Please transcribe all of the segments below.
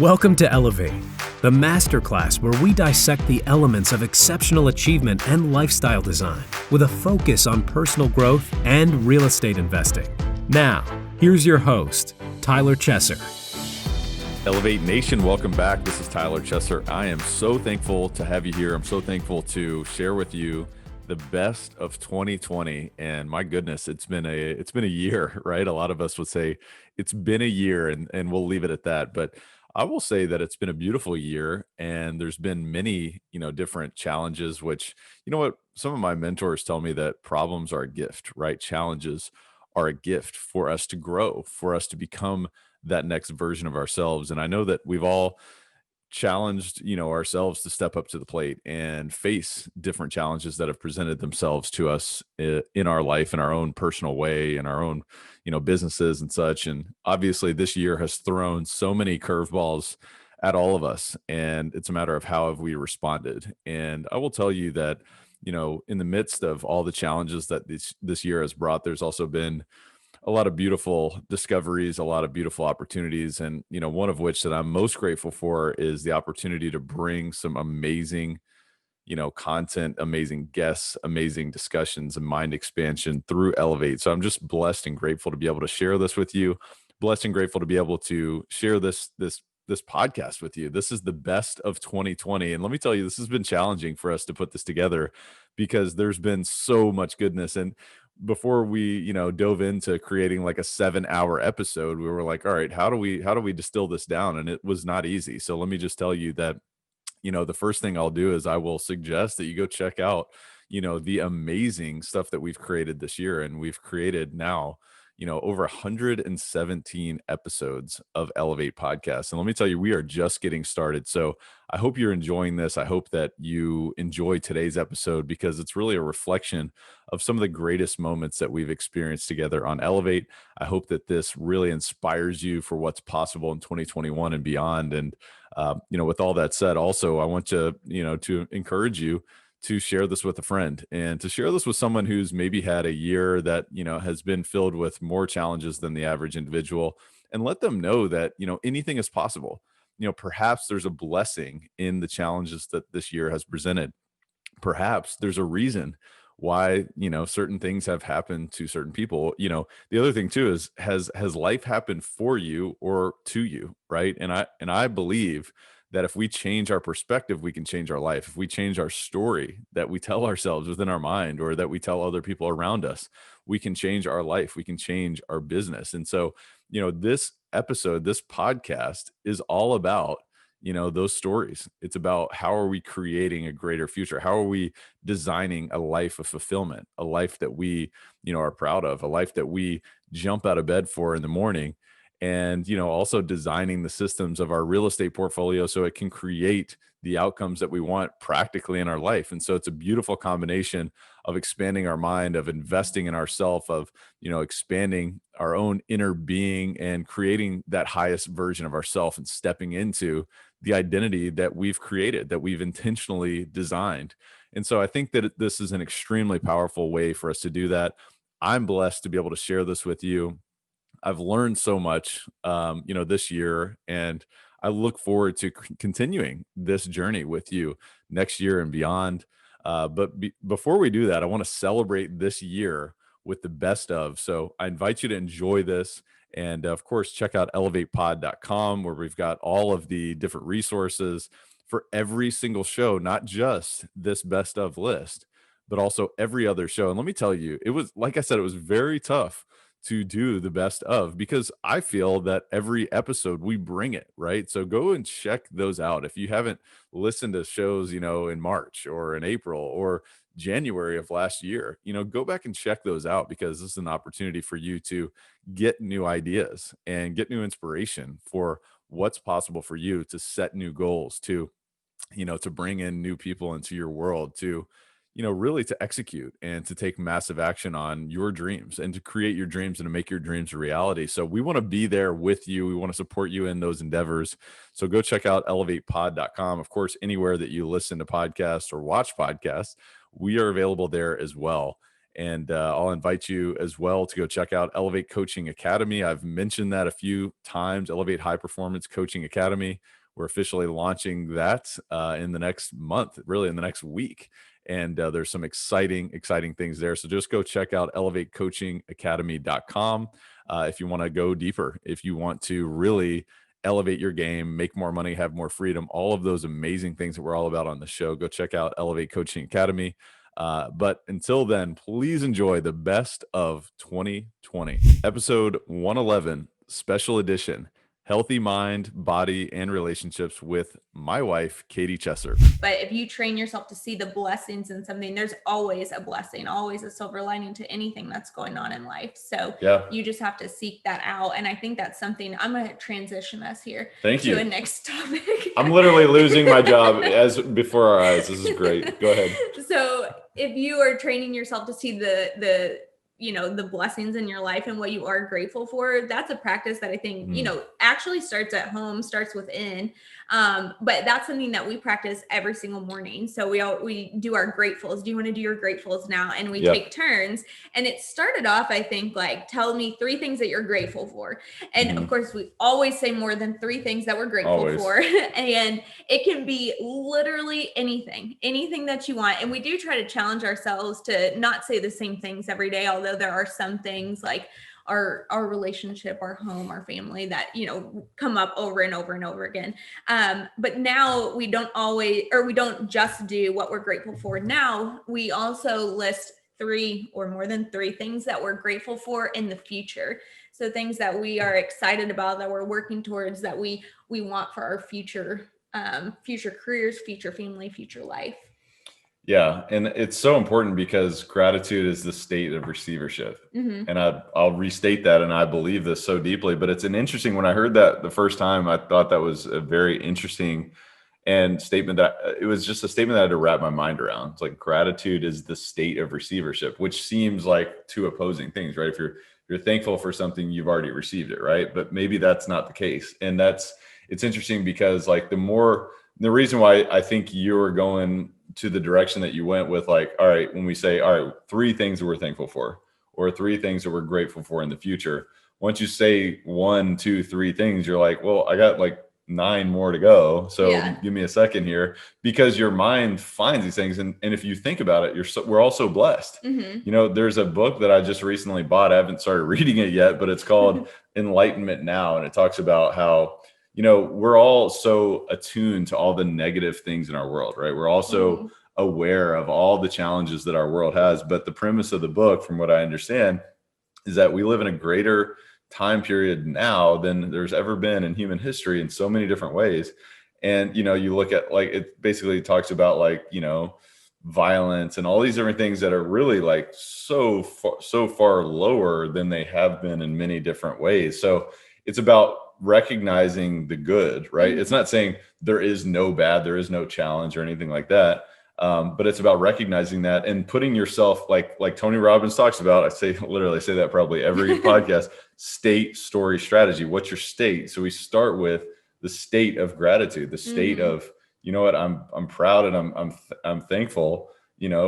Welcome to Elevate, the masterclass where we dissect the elements of exceptional achievement and lifestyle design with a focus on personal growth and real estate investing. Now, here's your host, Tyler Chesser. Elevate Nation, welcome back. This is Tyler Chesser. I am so thankful to have you here. I'm so thankful to share with you the best of 2020. And my goodness, it's been a year, right? A lot of us would say it's been a year, and we'll leave it at that. But I will say that it's been a beautiful year, and there's been many, different challenges, which, some of my mentors tell me that problems are a gift, right? Challenges are a gift for us to grow, for us to become that next version of ourselves. And I know that we've all challenged, ourselves to step up to the plate and face different challenges that have presented themselves to us in our life, in our own personal way, in our own, businesses and such. And obviously this year has thrown so many curveballs at all of us, and it's a matter of how have we responded. And I will tell you that, in the midst of all the challenges that this year has brought, there's also been a lot of beautiful discoveries, a lot of beautiful opportunities. And, one of which that I'm most grateful for is the opportunity to bring some amazing, content, amazing guests, amazing discussions and mind expansion through Elevate. So I'm just blessed and grateful to be able to share this with you. Blessed and grateful to be able to share this podcast with you. This is the best of 2020. And let me tell you, this has been challenging for us to put this together because there's been so much goodness. And before we, dove into creating like a 7-hour episode, we were like, all right, how do we distill this down? And it was not easy. So let me just tell you that, the first thing I'll do is I will suggest that you go check out, the amazing stuff that we've created this year. And we've created now, over 117 episodes of Elevate Podcasts. And let me tell you, we are just getting started. So I hope you're enjoying this. I hope that you enjoy today's episode because it's really a reflection of some of the greatest moments that we've experienced together on Elevate. I hope that this really inspires you for what's possible in 2021 and beyond. And, with all that said, also, I want to encourage you to share this with a friend and to share this with someone who's maybe had a year that, has been filled with more challenges than the average individual, and let them know that, anything is possible. Perhaps there's a blessing in the challenges that this year has presented. Perhaps there's a reason why, certain things have happened to certain people. The other thing too is has life happened for you or to you, right? And I believe that if we change our perspective, we can change our life. If we change our story that we tell ourselves within our mind or that we tell other people around us, we can change our life. We can change our business. And so, this episode, this podcast is all about, those stories. It's about how are we creating a greater future? How are we designing a life of fulfillment, a life that we, are proud of, a life that we jump out of bed for in the morning, and also designing the systems of our real estate portfolio so it can create the outcomes that we want practically in our life. And so it's a beautiful combination of expanding our mind, of investing in ourselves, of expanding our own inner being and creating that highest version of ourselves and stepping into the identity that we've created, that we've intentionally designed. And so I think that this is an extremely powerful way for us to do that. I'm blessed to be able to share this with you. I've learned so much, this year, and I look forward to continuing this journey with you next year and beyond. Before we do that, I want to celebrate this year with the best of. So I invite you to enjoy this. And of course, check out elevatepod.com, where we've got all of the different resources for every single show, not just this best of list, but also every other show. And let me tell you, it was, like I said, it was very tough to do the best of because I feel that every episode we bring it, right? So go and check those out. If you haven't listened to shows, in March or in April or January of last year, go back and check those out because this is an opportunity for you to get new ideas and get new inspiration for what's possible for you to set new goals, to bring in new people into your world, to really to execute and to take massive action on your dreams and to create your dreams and to make your dreams a reality. So we want to be there with you. We want to support you in those endeavors. So go check out elevatepod.com. Of course, anywhere that you listen to podcasts or watch podcasts, we are available there as well. And I'll invite you as well to go check out Elevate Coaching Academy. I've mentioned that a few times, Elevate High Performance Coaching Academy. We're officially launching that in the next month, really in the next week. And there's some exciting things there. So just go check out elevatecoachingacademy.com if you want to go deeper, if you want to really elevate your game, make more money, have more freedom, all of those amazing things that we're all about on the show. Go check out Elevate Coaching Academy. But until then, please enjoy the best of 2020, episode 111, special edition, healthy mind, body, and relationships with my wife, Katie Chesser. But if you train yourself to see the blessings in something, there's always a blessing, always a silver lining to anything that's going on in life. So you just have to seek that out. And I think that's something I'm going to transition us here to a next topic. I'm literally losing my job as before our eyes. This is great. Go ahead. So if you are training yourself to see the blessings in your life and what you are grateful for, that's a practice that I think, actually starts at home, starts within. But that's something that we practice every single morning. So we do our gratefuls. Do you want to do your gratefuls now? And we take turns. And it started off, I think, like, tell me 3 things that you're grateful for. And of course, we always say more than 3 things that we're grateful for. And it can be literally anything that you want. And we do try to challenge ourselves to not say the same things every day, although there are some things like our relationship, our home, our family that, come up over and over and over again. But now we don't just do what we're grateful for. Now we also list 3 or more than 3 things that we're grateful for in the future. So things that we are excited about, that we're working towards, that we want for our future careers, future family, future life. Yeah. And it's so important because gratitude is the state of receivership. And I'll restate that. And I believe this so deeply, but it's an interesting, when I heard that the first time, I thought that was a very interesting statement, that it was just a statement that I had to wrap my mind around. It's like, gratitude is the state of receivership, which seems like 2 opposing things, right? If you're thankful for something, you've already received it, right? But maybe that's not the case. And it's interesting because, like, the reason why I think you're going to the direction that you went with, like, all right, when we say, all right, 3 things that we're thankful for, or 3 things that we're grateful for in the future, once you say 1, 2, 3 things, you're like, well, I got like 9 more to go. So give me a second here, because your mind finds these things. And if you think about it, we're also blessed. There's a book that I just recently bought. I haven't started reading it yet, but it's called Enlightenment Now. And it talks about how, we're all so attuned to all the negative things in our world, right? We're also aware of all the challenges that our world has. But the premise of the book, from what I understand, is that we live in a greater time period now than there's ever been in human history in so many different ways. And, you look at, like, it basically talks about, like, violence and all these different things that are really, like, so far lower than they have been in many different ways. So it's about recognizing the good, right? It's not saying there is no bad, there is no challenge or anything like that. But it's about recognizing that and putting yourself, like Tony Robbins talks about. I literally say that probably every podcast: state, story, strategy. What's your state? So we start with the state of gratitude, the state of, I'm proud and I'm thankful,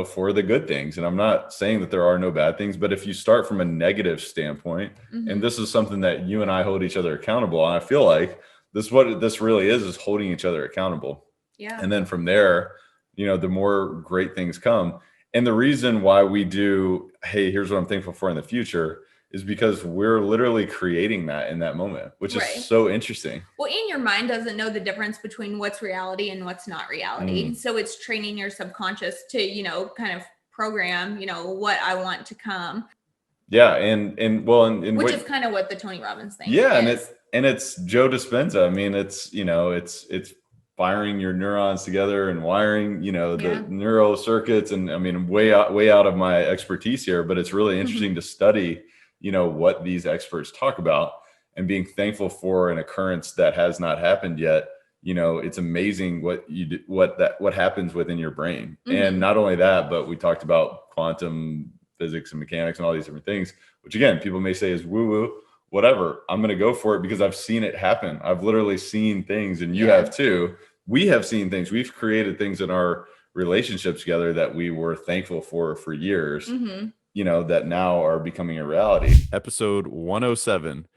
for the good things. And I'm not saying that there are no bad things, but if you start from a negative standpoint, and this is something that you and I hold each other accountable, and I feel like what this really is holding each other accountable. Yeah. And then from there, the more great things come. And the reason why we do, hey, here's what I'm thankful for in the future, is because we're literally creating that in that moment, which is so interesting. Well, and your mind doesn't know the difference between what's reality and what's not reality. So it's training your subconscious to, kind of program, what I want to come. Yeah. And which is kind of what the Tony Robbins thing is. Yeah. And it's Joe Dispenza. I mean, it's firing your neurons together and wiring, the neural circuits. And I mean, way out of my expertise here, but it's really interesting to study, what these experts talk about, and being thankful for an occurrence that has not happened yet. It's amazing what happens within your brain. And not only that, but we talked about quantum physics and mechanics and all these different things, which, again, people may say is woo-woo, whatever. I'm going to go for it because I've seen it happen. I've literally seen things, and you have too. We have seen things. We've created things in our relationships together that we were thankful for years. that now are becoming a reality. Episode 107,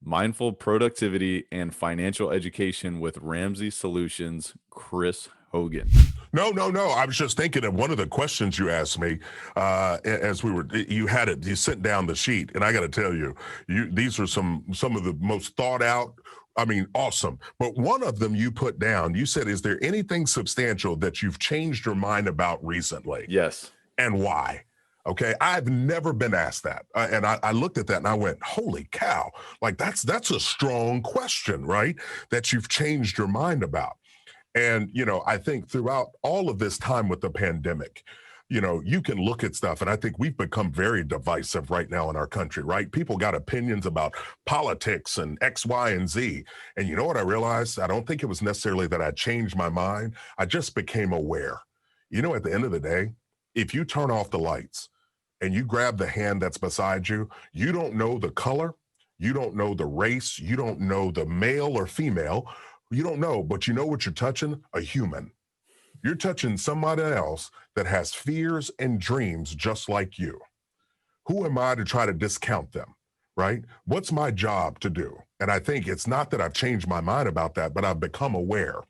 Mindful Productivity and Financial Education with Ramsey Solutions, Chris Hogan. No. I was just thinking of one of the questions you asked me as you sent down the sheet, and I got to tell you, these are some of the most thought out. I mean, awesome. But one of them you put down, you said, is there anything substantial that you've changed your mind about recently? Yes. And why? Okay, I've never been asked that, and I looked at that and I went, "Holy cow!" Like that's a strong question, right? That you've changed your mind about. And, I think throughout all of this time with the pandemic, you can look at stuff, and I think we've become very divisive right now in our country, right? People got opinions about politics and X, Y, and Z. And you know what I realized? I don't think it was necessarily that I changed my mind. I just became aware. At the end of the day, if you turn off the lights and you grab the hand that's beside you, you don't know the color, you don't know the race, you don't know the male or female. You don't know, but you know what you're touching? A human. You're touching somebody else that has fears and dreams just like you. Who am I to try to discount them, right? What's my job to do? And I think it's not that I've changed my mind about that, but I've become aware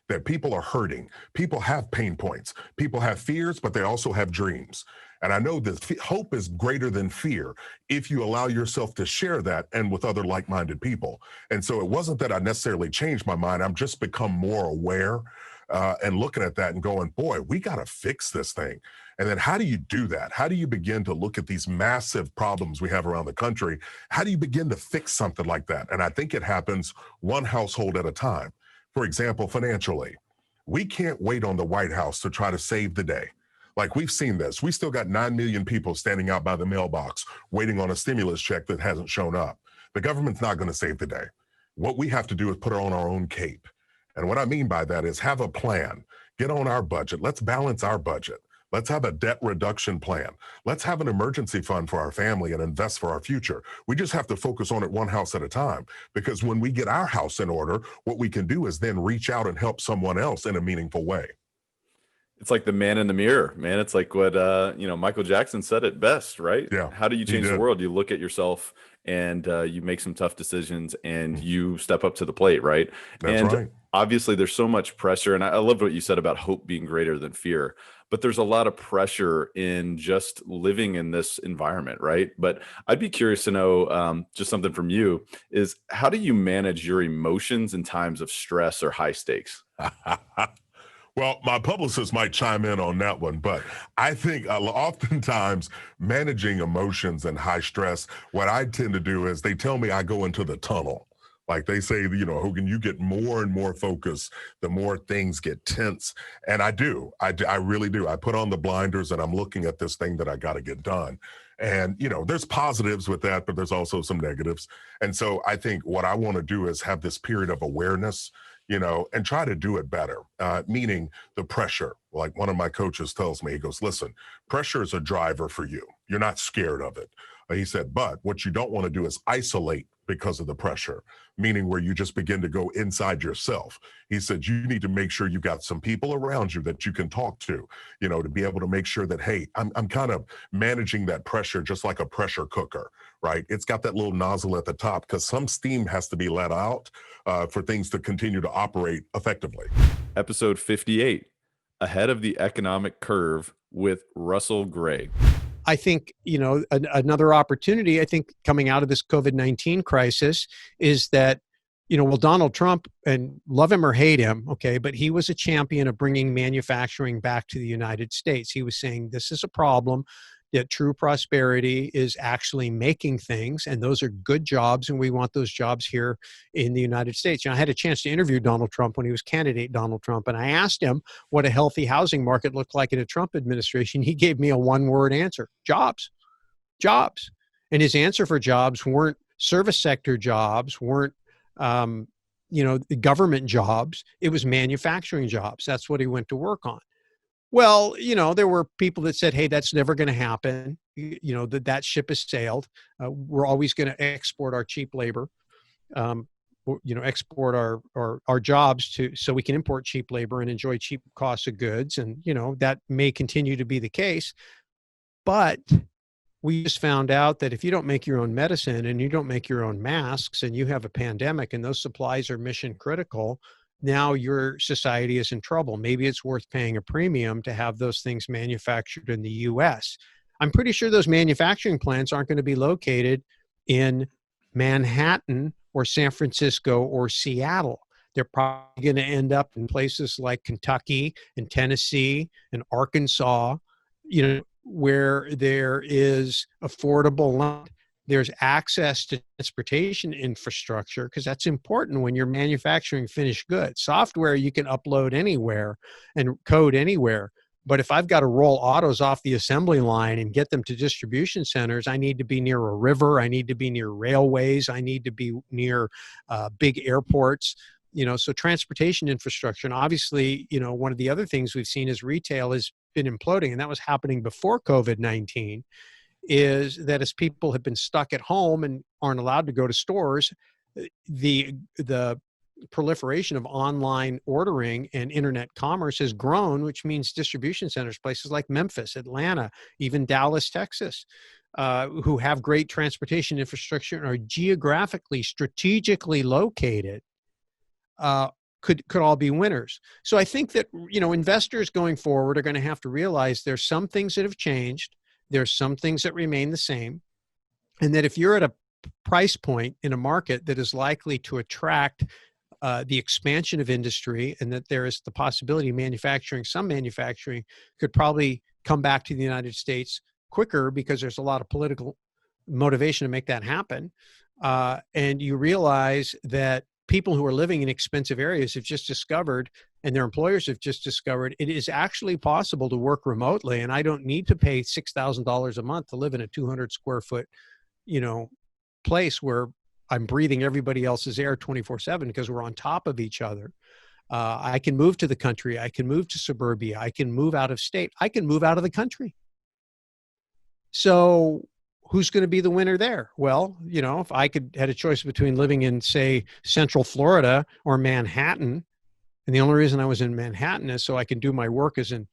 that people are hurting. People have pain points. People have fears, but they also have dreams. And I know that hope is greater than fear if you allow yourself to share that and with other like-minded people. And so it wasn't that I necessarily changed my mind. I'm just become more aware and looking at that and going, boy, we got to fix this thing. And then how do you do that? How do you begin to look at these massive problems we have around the country? How do you begin to fix something like that? And I think it happens one household at a time. For example, financially, we can't wait on the White House to try to save the day. Like we've seen this. We still got 9 million people standing out by the mailbox waiting on a stimulus check that hasn't shown up. The government's not going to save the day. What we have to do is put on our own cape. And what I mean by that is have a plan. Get on our budget. Let's balance our budget. Let's have a debt reduction plan. Let's have an emergency fund for our family and invest for our future. We just have to focus on it one house at a time, because when we get our house in order, what we can do is then reach out and help someone else in a meaningful way. It's like the man in the mirror, man. It's like what Michael Jackson said it best, right? Yeah. How do you change the world? You look at yourself and you make some tough decisions and you step up to the plate, right? That's right. Obviously there's so much pressure, and I loved what you said about hope being greater than fear, but there's a lot of pressure in just living in this environment, right? But I'd be curious to know just something from you is, how do you manage your emotions in times of stress or high stakes? Well, my publicist might chime in on that one, but I think oftentimes managing emotions and high stress, what I tend to do is they tell me I go into the tunnel. Like they say, Hogan, you get more and more focused, the more things get tense. And I do. I really do. I put on the blinders and I'm looking at this thing that I got to get done. And, there's positives with that, but there's also some negatives. And so I think what I want to do is have this period of awareness, and try to do it better, meaning the pressure. Like one of my coaches tells me, he goes, listen, pressure is a driver for you. You're not scared of it. He said, but what you don't want to do is isolate because of the pressure, meaning where you just begin to go inside yourself. He said, you need to make sure you got some people around you that you can talk to, to be able to make sure that, hey, I'm kind of managing that pressure just like a pressure cooker, right? It's got that little nozzle at the top because some steam has to be let out for things to continue to operate effectively. Episode 58, Ahead of the Economic Curve with Russell Gray. I think, another opportunity, I think, coming out of this COVID-19 crisis is that, Donald Trump, and love him or hate him, okay, but he was a champion of bringing manufacturing back to the United States. He was saying this is a problem, that true prosperity is actually making things, and those are good jobs, and we want those jobs here in the United States. I had a chance to interview Donald Trump when he was candidate Donald Trump, and I asked him what a healthy housing market looked like in a Trump administration. He gave me a one-word answer: jobs. Jobs. And his answer for jobs weren't service sector jobs, weren't the government jobs. It was manufacturing jobs. That's what he went to work on. Well, there were people that said, hey, that's never going to happen. That ship has sailed. We're always going to export our cheap labor, export our jobs so we can import cheap labor and enjoy cheap costs of goods. And, that may continue to be the case. But we just found out that if you don't make your own medicine and you don't make your own masks and you have a pandemic and those supplies are mission critical, now your society is in trouble. Maybe it's worth paying a premium to have those things manufactured in the US. I'm pretty sure those manufacturing plants aren't going to be located in Manhattan or San Francisco or Seattle. They're probably going to end up in places like Kentucky and Tennessee and Arkansas, where there is affordable land. There's access to transportation infrastructure, because that's important when you're manufacturing finished goods. Software you can upload anywhere and code anywhere. But if I've got to roll autos off the assembly line and get them to distribution centers, I need to be near a river. I need to be near railways. I need to be near big airports. So transportation infrastructure. And obviously, one of the other things we've seen is retail has been imploding, and that was happening before COVID-19, is that as people have been stuck at home and aren't allowed to go to stores, the proliferation of online ordering and internet commerce has grown, which means distribution centers, places like Memphis, Atlanta, even Dallas, Texas, who have great transportation infrastructure and are geographically, strategically located, could all be winners. So I think that, investors going forward are going to have to realize there's some things that have changed. There's some things that remain the same. And that if you're at a price point in a market that is likely to attract the expansion of industry, and that there is the possibility some manufacturing could probably come back to the United States quicker because there's a lot of political motivation to make that happen. And you realize that people who are living in expensive areas have just discovered, and their employers have just discovered, it is actually possible to work remotely. And I don't need to pay $6,000 a month to live in a 200 square foot, place where I'm breathing everybody else's air 24/7 because we're on top of each other. I can move to the country. I can move to suburbia. I can move out of state. I can move out of the country. So who's going to be the winner there? Well, if I had a choice between living in, say, Central Florida or Manhattan, and the only reason I was in Manhattan is so I can do my work as an,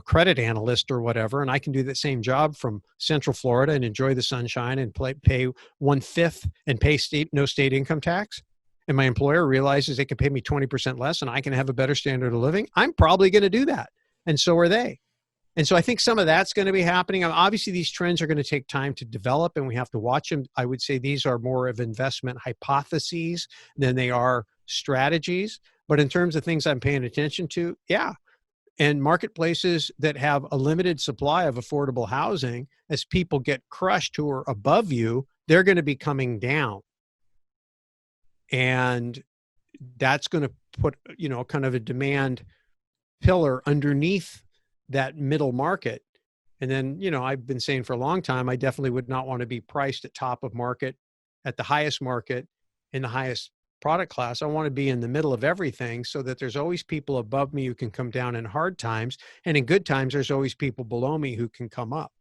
credit analyst or whatever, and I can do the same job from Central Florida and enjoy the sunshine and pay 1/5 and pay no state income tax, and my employer realizes they can pay me 20% less and I can have a better standard of living, I'm probably going to do that. And so are they. And so I think some of that's going to be happening. Obviously, these trends are going to take time to develop, and we have to watch them. I would say these are more of investment hypotheses than they are strategies. But in terms of things I'm paying attention to, yeah. And marketplaces that have a limited supply of affordable housing, as people get crushed who are above you, they're going to be coming down. And that's going to put, kind of a demand pillar underneath that middle market. And then, I've been saying for a long time, I definitely would not want to be priced at top of market, at the highest market, in the highest product class. I want to be in the middle of everything, so that there's always people above me who can come down in hard times. And in good times, there's always people below me who can come up.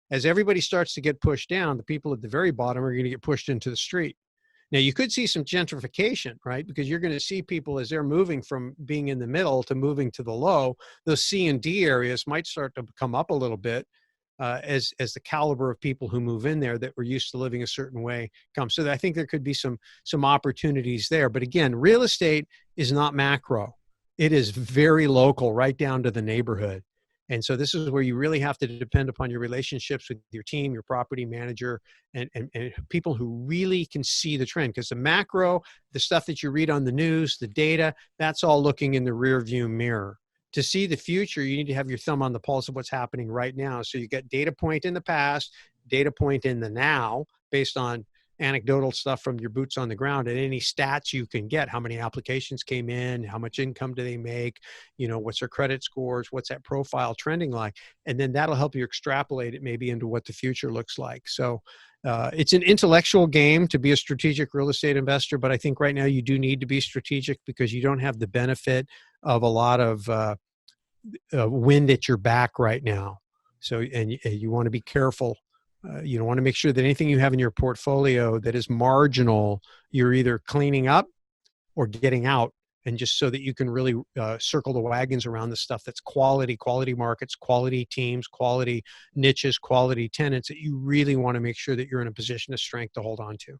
As everybody starts to get pushed down, the people at the very bottom are going to get pushed into the street. Now, you could see some gentrification, right? Because you're going to see people, as they're moving from being in the middle to moving to the low, those C and D areas might start to come up a little bit as the caliber of people who move in there that were used to living a certain way comes. So I think there could be some opportunities there. But again, real estate is not macro. It is very local, right down to the neighborhood. And so this is where you really have to depend upon your relationships with your team, your property manager, and people who really can see the trend. Because the macro, the stuff that you read on the news, the data, that's all looking in the rear view mirror. To see the future, you need to have your thumb on the pulse of what's happening right now. So you get data point in the past, data point in the now, based on anecdotal stuff from your boots on the ground, and any stats you can get. How many applications came in? How much income do they make? What's their credit scores? What's that profile trending like? And then that'll help you extrapolate it maybe into what the future looks like. So it's an intellectual game to be a strategic real estate investor, but I think right now you do need to be strategic because you don't have the benefit of a lot of wind at your back right now. So, and you want to be careful. You want to make sure that anything you have in your portfolio that is marginal, you're either cleaning up or getting out and just so that you can really circle the wagons around the stuff that's quality markets, quality teams, quality niches, quality tenants that you really want to make sure that you're in a position of strength to hold on to.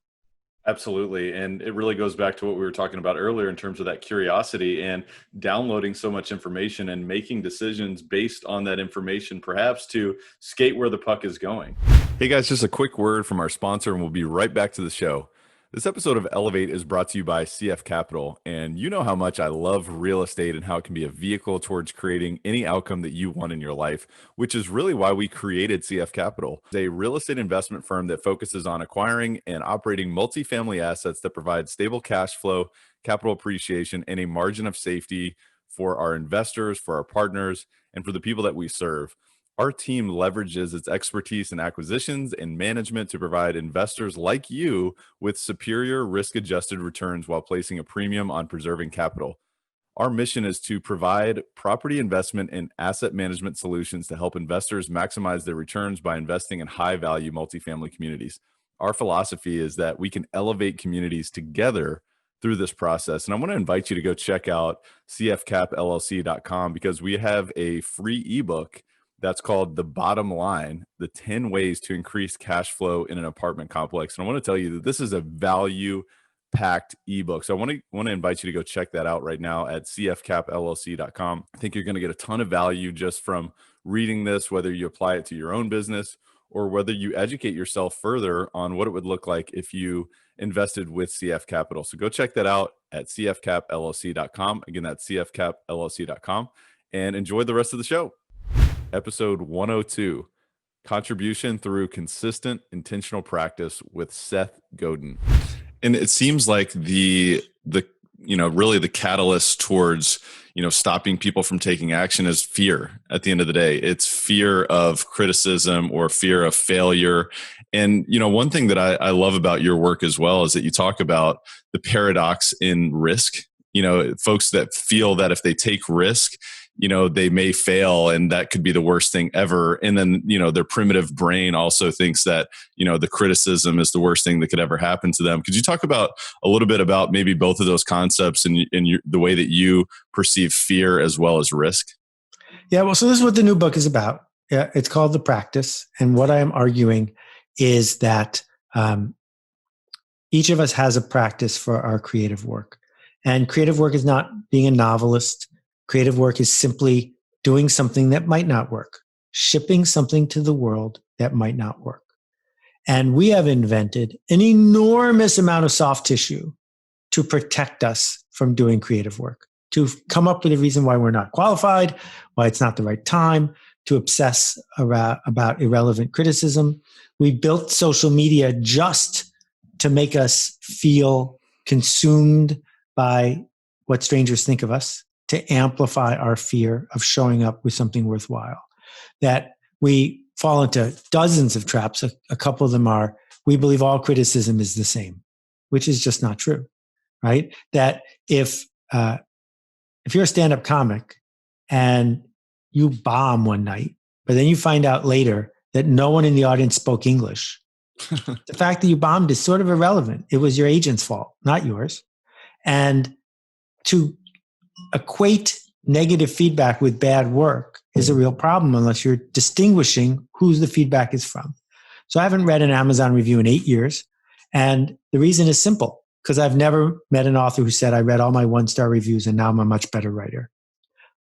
Absolutely. And it really goes back to what we were talking about earlier in terms of that curiosity and downloading so much information and making decisions based on that information, perhaps to skate where the puck is going. Hey guys, just a quick word from our sponsor and we'll be right back to the show. This episode of Elevate is brought to you by CF Capital, and you know how much I love real estate and how it can be a vehicle towards creating any outcome that you want in your life, which is really why we created CF Capital. It's a real estate investment firm that focuses on acquiring and operating multifamily assets that provide stable cash flow, capital appreciation, and a margin of safety for our investors, for our partners, and for the people that we serve. Our team leverages its expertise in acquisitions and management to provide investors like you with superior risk-adjusted returns while placing a premium on preserving capital. Our mission is to provide property investment and asset management solutions to help investors maximize their returns by investing in high-value multifamily communities. Our philosophy is that we can elevate communities together through this process. And I want to invite you to go check out cfcapllc.com because we have a free ebook that's called The Bottom Line, the 10 ways to increase cash flow in an apartment complex. And I want to tell you that this is a value-packed ebook. So I want to invite you to go check that out right now at cfcapllc.com. I think you're going to get a ton of value just from reading this, whether you apply it to your own business or whether you educate yourself further on what it would look like if you invested with CF Capital. So go check that out at cfcapllc.com. Again, that's cfcapllc.com, and enjoy the rest of the show. Episode 102, Contribution Through Consistent Intentional Practice with Seth Godin. And it seems like the really the catalyst towards, stopping people from taking action is fear at the end of the day. It's fear of criticism or fear of failure. And, one thing that I love about your work as well is that you talk about the paradox in risk. Folks that feel that if they take risk, they may fail and that could be the worst thing ever. And then, their primitive brain also thinks that, the criticism is the worst thing that could ever happen to them. Could you talk about a little bit about maybe both of those concepts and the way that you perceive fear as well as risk? Yeah, well, so this is what the new book is about. Yeah, it's called The Practice. And what I am arguing is that each of us has a practice for our creative work. And creative work is not being a novelist. Creative work is simply doing something that might not work, shipping something to the world that might not work. And we have invented an enormous amount of soft tissue to protect us from doing creative work, to come up with a reason why we're not qualified, why it's not the right time, to obsess about irrelevant criticism. We built social media just to make us feel consumed by what strangers think of us, to amplify our fear of showing up with something worthwhile. That we fall into dozens of traps. A couple of them are, we believe all criticism is the same, which is just not true, right? That if you're a stand-up comic and you bomb one night, but then you find out later that no one in the audience spoke English, the fact that you bombed is sort of irrelevant. It was your agent's fault, not yours. And to equate negative feedback with bad work is a real problem unless you're distinguishing who the feedback is from. So I haven't read an Amazon review in 8 years. And the reason is simple, because I've never met an author who said, I read all my one-star reviews and now I'm a much better writer.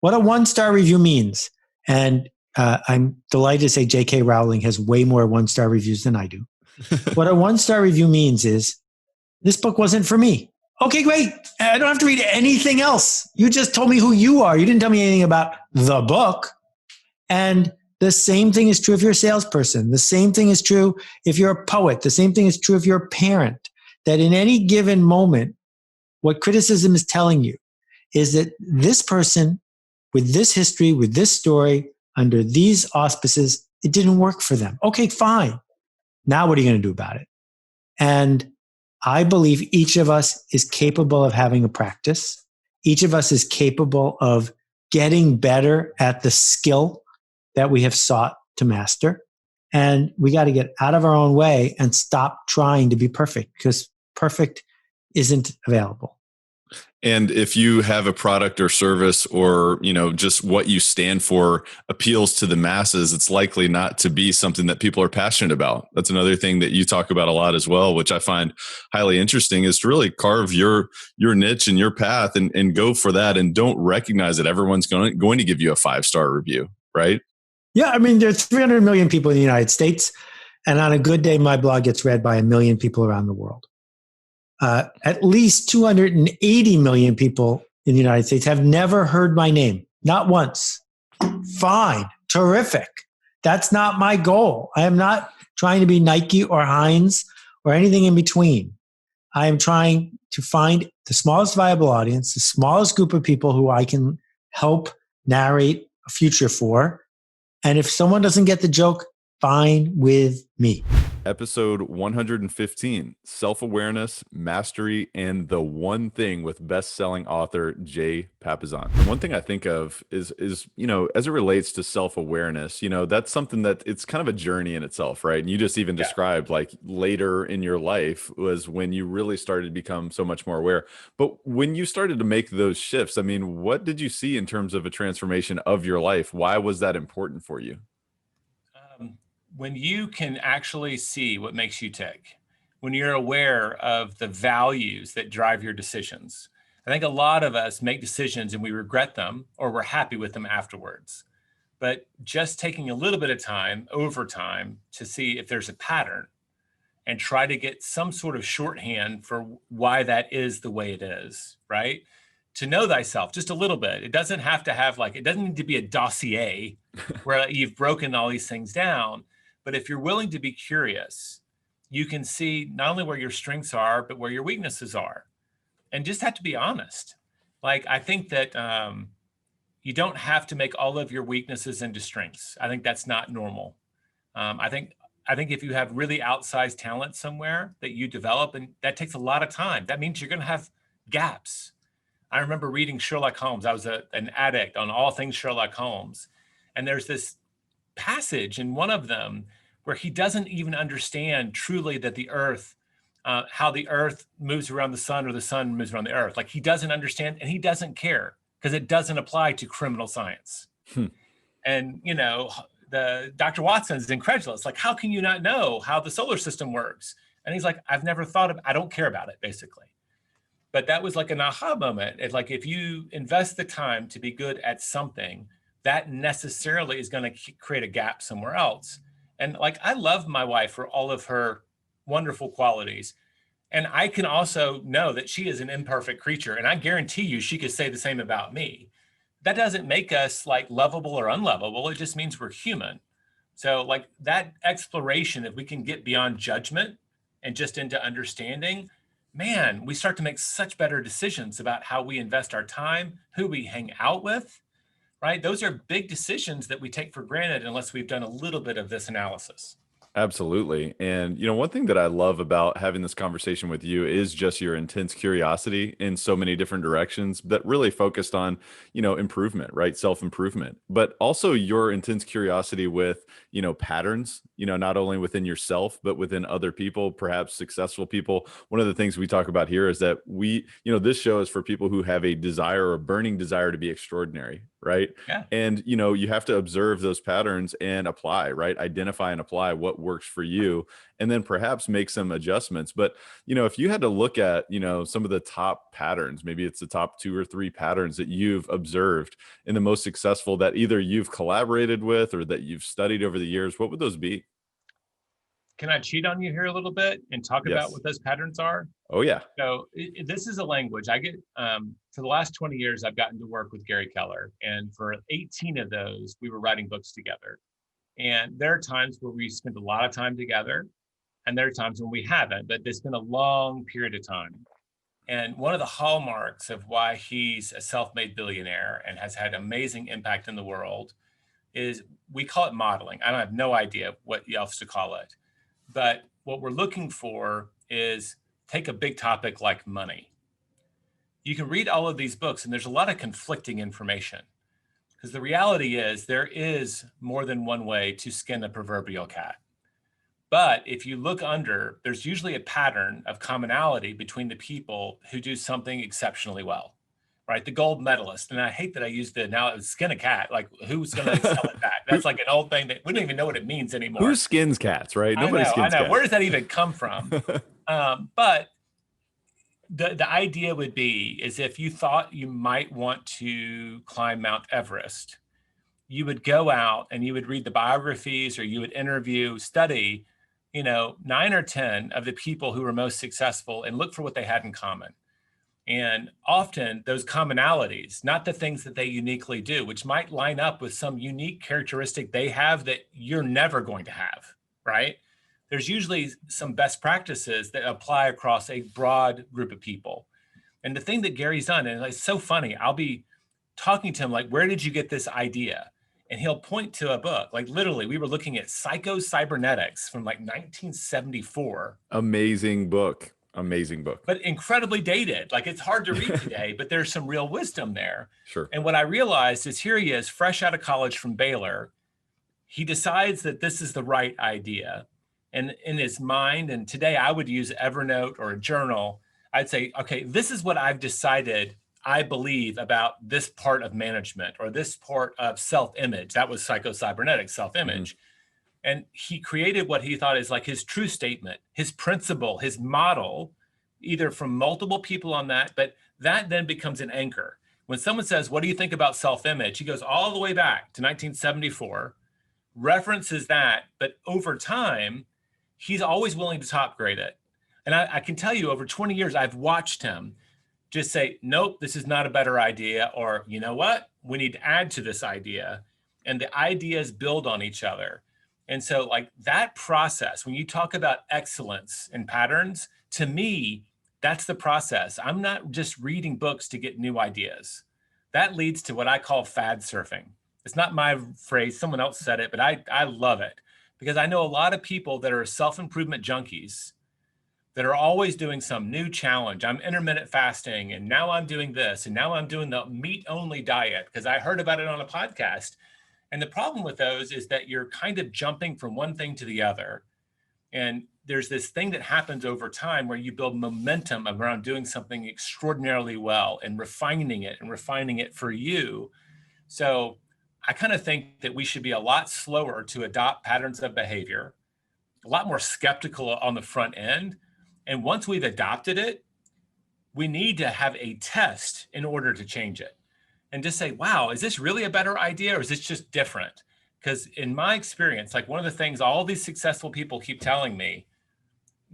What a one-star review means, and I'm delighted to say J.K. Rowling has way more one-star reviews than I do. What a one-star review means is, this book wasn't for me. Okay, great. I don't have to read anything else. You just told me who you are. You didn't tell me anything about the book. And the same thing is true if you're a salesperson. The same thing is true if you're a poet. The same thing is true if you're a parent. That in any given moment, what criticism is telling you is that this person with this history, with this story, under these auspices, it didn't work for them. Okay, fine. Now what are you going to do about it? And I believe each of us is capable of having a practice. Each of us is capable of getting better at the skill that we have sought to master. And we got to get out of our own way and stop trying to be perfect, because perfect isn't available. And if you have a product or service or, just what you stand for appeals to the masses, it's likely not to be something that people are passionate about. That's another thing that you talk about a lot as well, which I find highly interesting, is to really carve your niche and your path and go for that, and don't recognize that everyone's going to give you a 5-star review, right? Yeah, I mean, there's 300 million people in the United States, and on a good day, my blog gets read by 1 million people around the world. At least 280 million people in the United States have never heard my name, not once. Fine, terrific. That's not my goal. I am not trying to be Nike or Heinz or anything in between. I am trying to find the smallest viable audience, the smallest group of people who I can help narrate a future for. And if someone doesn't get the joke, fine with me. Episode 115, Self-Awareness, Mastery, and the One Thing, with best-selling author Jay Papasan. And one thing I think of is as it relates to self-awareness, that's something that it's kind of a journey in itself, right? And you just even described, like, later in your life was when you really started to become so much more aware. But when you started to make those shifts, I mean, what did you see in terms of a transformation of your life? Why was that important for you? When you can actually see what makes you tick, when you're aware of the values that drive your decisions. I think a lot of us make decisions and we regret them, or we're happy with them afterwards. But just taking a little bit of time over time to see if there's a pattern and try to get some sort of shorthand for why that is the way it is, right? To know thyself just a little bit. It doesn't have to have it doesn't need to be a dossier where you've broken all these things down. But if you're willing to be curious, you can see not only where your strengths are, but where your weaknesses are. And just have to be honest. I think that you don't have to make all of your weaknesses into strengths. I think that's not normal. I think if you have really outsized talent somewhere that you develop, and that takes a lot of time, that means you're going to have gaps. I remember reading Sherlock Holmes. I was an addict on all things Sherlock Holmes. And there's this passage in one of them where he doesn't even understand truly that the earth, how the earth moves around the sun or the sun moves around the earth. He doesn't understand, and he doesn't care because it doesn't apply to criminal science. And, the Dr. Watson is incredulous. How can you not know how the solar system works? And he's like, I've never thought of, I don't care about it, basically. But that was an aha moment. It's if you invest the time to be good at something, that necessarily is going to create a gap somewhere else. And I love my wife for all of her wonderful qualities. And I can also know that she is an imperfect creature. And I guarantee you, she could say the same about me. That doesn't make us lovable or unlovable. It just means we're human. So that exploration, if we can get beyond judgment and just into understanding, man, we start to make such better decisions about how we invest our time, who we hang out with. Right? Those are big decisions that we take for granted unless we've done a little bit of this analysis. Absolutely. And, one thing that I love about having this conversation with you is just your intense curiosity in so many different directions, but really focused on, improvement, right? Self-improvement, but also your intense curiosity with, patterns, not only within yourself, but within other people, perhaps successful people. One of the things we talk about here is that this show is for people who have a desire or a burning desire to be extraordinary, right? Yeah. And, you have to observe those patterns and apply, right? Identify and apply what works for you, and then perhaps make some adjustments. But, if you had to look at, some of the top patterns, maybe it's the top 2 or 3 patterns that you've observed and the most successful that either you've collaborated with or that you've studied over the years, what would those be? Can I cheat on you here a little bit and talk about what those patterns are? Oh, yeah. So this is a language I get for the last 20 years. I've gotten to work with Gary Keller. And for 18 of those, we were writing books together. And there are times where we spend a lot of time together, and there are times when we haven't, but it's been a long period of time. And one of the hallmarks of why he's a self-made billionaire and has had amazing impact in the world is, we call it modeling. I have no idea what else to call it. But what we're looking for is, take a big topic like money. You can read all of these books and there's a lot of conflicting information, because the reality is there is more than one way to skin a proverbial cat. But if you look under, there's usually a pattern of commonality between the people who do something exceptionally well, right? The gold medalist. And I hate that I used the now skin a cat. Like, who's going to excel at that? That's like an old thing that we don't even know what it means anymore. Who skins cats, right? Nobody skins I know. cats. Where does that even come from? But the idea would be is if you thought you might want to climb Mount Everest, you would go out and you would read the biographies, or you would interview, study, 9 or 10 of the people who were most successful and look for what they had in common. And often those commonalities, not the things that they uniquely do, which might line up with some unique characteristic they have that you're never going to have, right? There's usually some best practices that apply across a broad group of people. And the thing that Gary's done, and it's so funny, I'll be talking to him like, where did you get this idea? And he'll point to a book. Like literally, we were looking at Psycho-Cybernetics from like 1974. Amazing book. But incredibly dated. Like, it's hard to read today, but there's some real wisdom there. Sure. And what I realized is here he is, fresh out of college from Baylor. He decides that this is the right idea. And in his mind, and today I would use Evernote or a journal, I'd say, okay, this is what I've decided I believe about this part of management or this part of self-image. That was Psycho-Cybernetics, self-image. Mm-hmm. And he created what he thought is like his true statement, his principle, his model, either from multiple people on that, but that then becomes an anchor. When someone says, what do you think about self-image? He goes all the way back to 1974, references that, but over time, he's always willing to top grade it. And I can tell you over 20 years, I've watched him just say, nope, this is not a better idea. Or, you know what? We need to add to this idea. And the ideas build on each other. And so like that process, when you talk about excellence and patterns, to me, that's the process. I'm not just reading books to get new ideas. That leads to what I call fad surfing. It's not my phrase. Someone else said it, but I love it because I know a lot of people that are self-improvement junkies that are always doing some new challenge. I'm intermittent fasting, and now I'm doing this, and now I'm doing the meat-only diet because I heard about it on a podcast. And the problem with those is that you're kind of jumping from one thing to the other. And there's this thing that happens over time where you build momentum around doing something extraordinarily well and refining it for you. So I kind of think that we should be a lot slower to adopt patterns of behavior, a lot more skeptical on the front end. And once we've adopted it, we need to have a test in order to change it and just say, wow, is this really a better idea or is this just different? Because in my experience, like one of the things all these successful people keep telling me,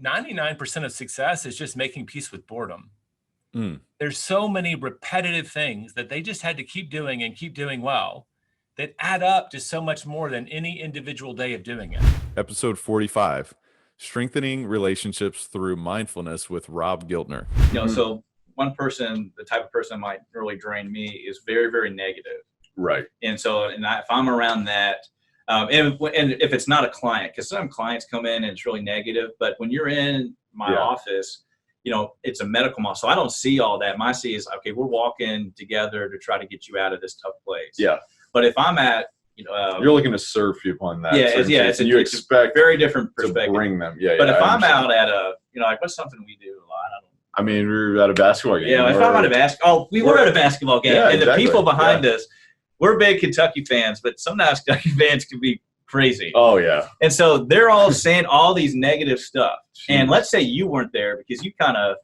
99% of success is just making peace with boredom. There's so many repetitive things that they just had to keep doing and keep doing well that add up to so much more than any individual day of doing it. Episode 45. Strengthening relationships through mindfulness with Rob Giltner. So one person, the type of person that might really drain me is very, very negative. Right. And so, if I'm around that, and if it's not a client, because some clients come in and it's really negative, but when you're in my office, it's a medical model. So I don't see all that. My see is, okay, we're walking together to try to get you out of this tough place. Yeah. But if I'm at, you're looking to serve people on that. You expect a very different perspective to bring them. But if I'm out at a, like what's something we do a lot? I mean, we were at a basketball game. Yeah, if I'm at a basketball, we were at a basketball game, and the people behind us, we're big Kentucky fans, but sometimes Kentucky fans can be crazy. Oh yeah. And so they're all saying all these negative stuff. And let's say you weren't there because you kind of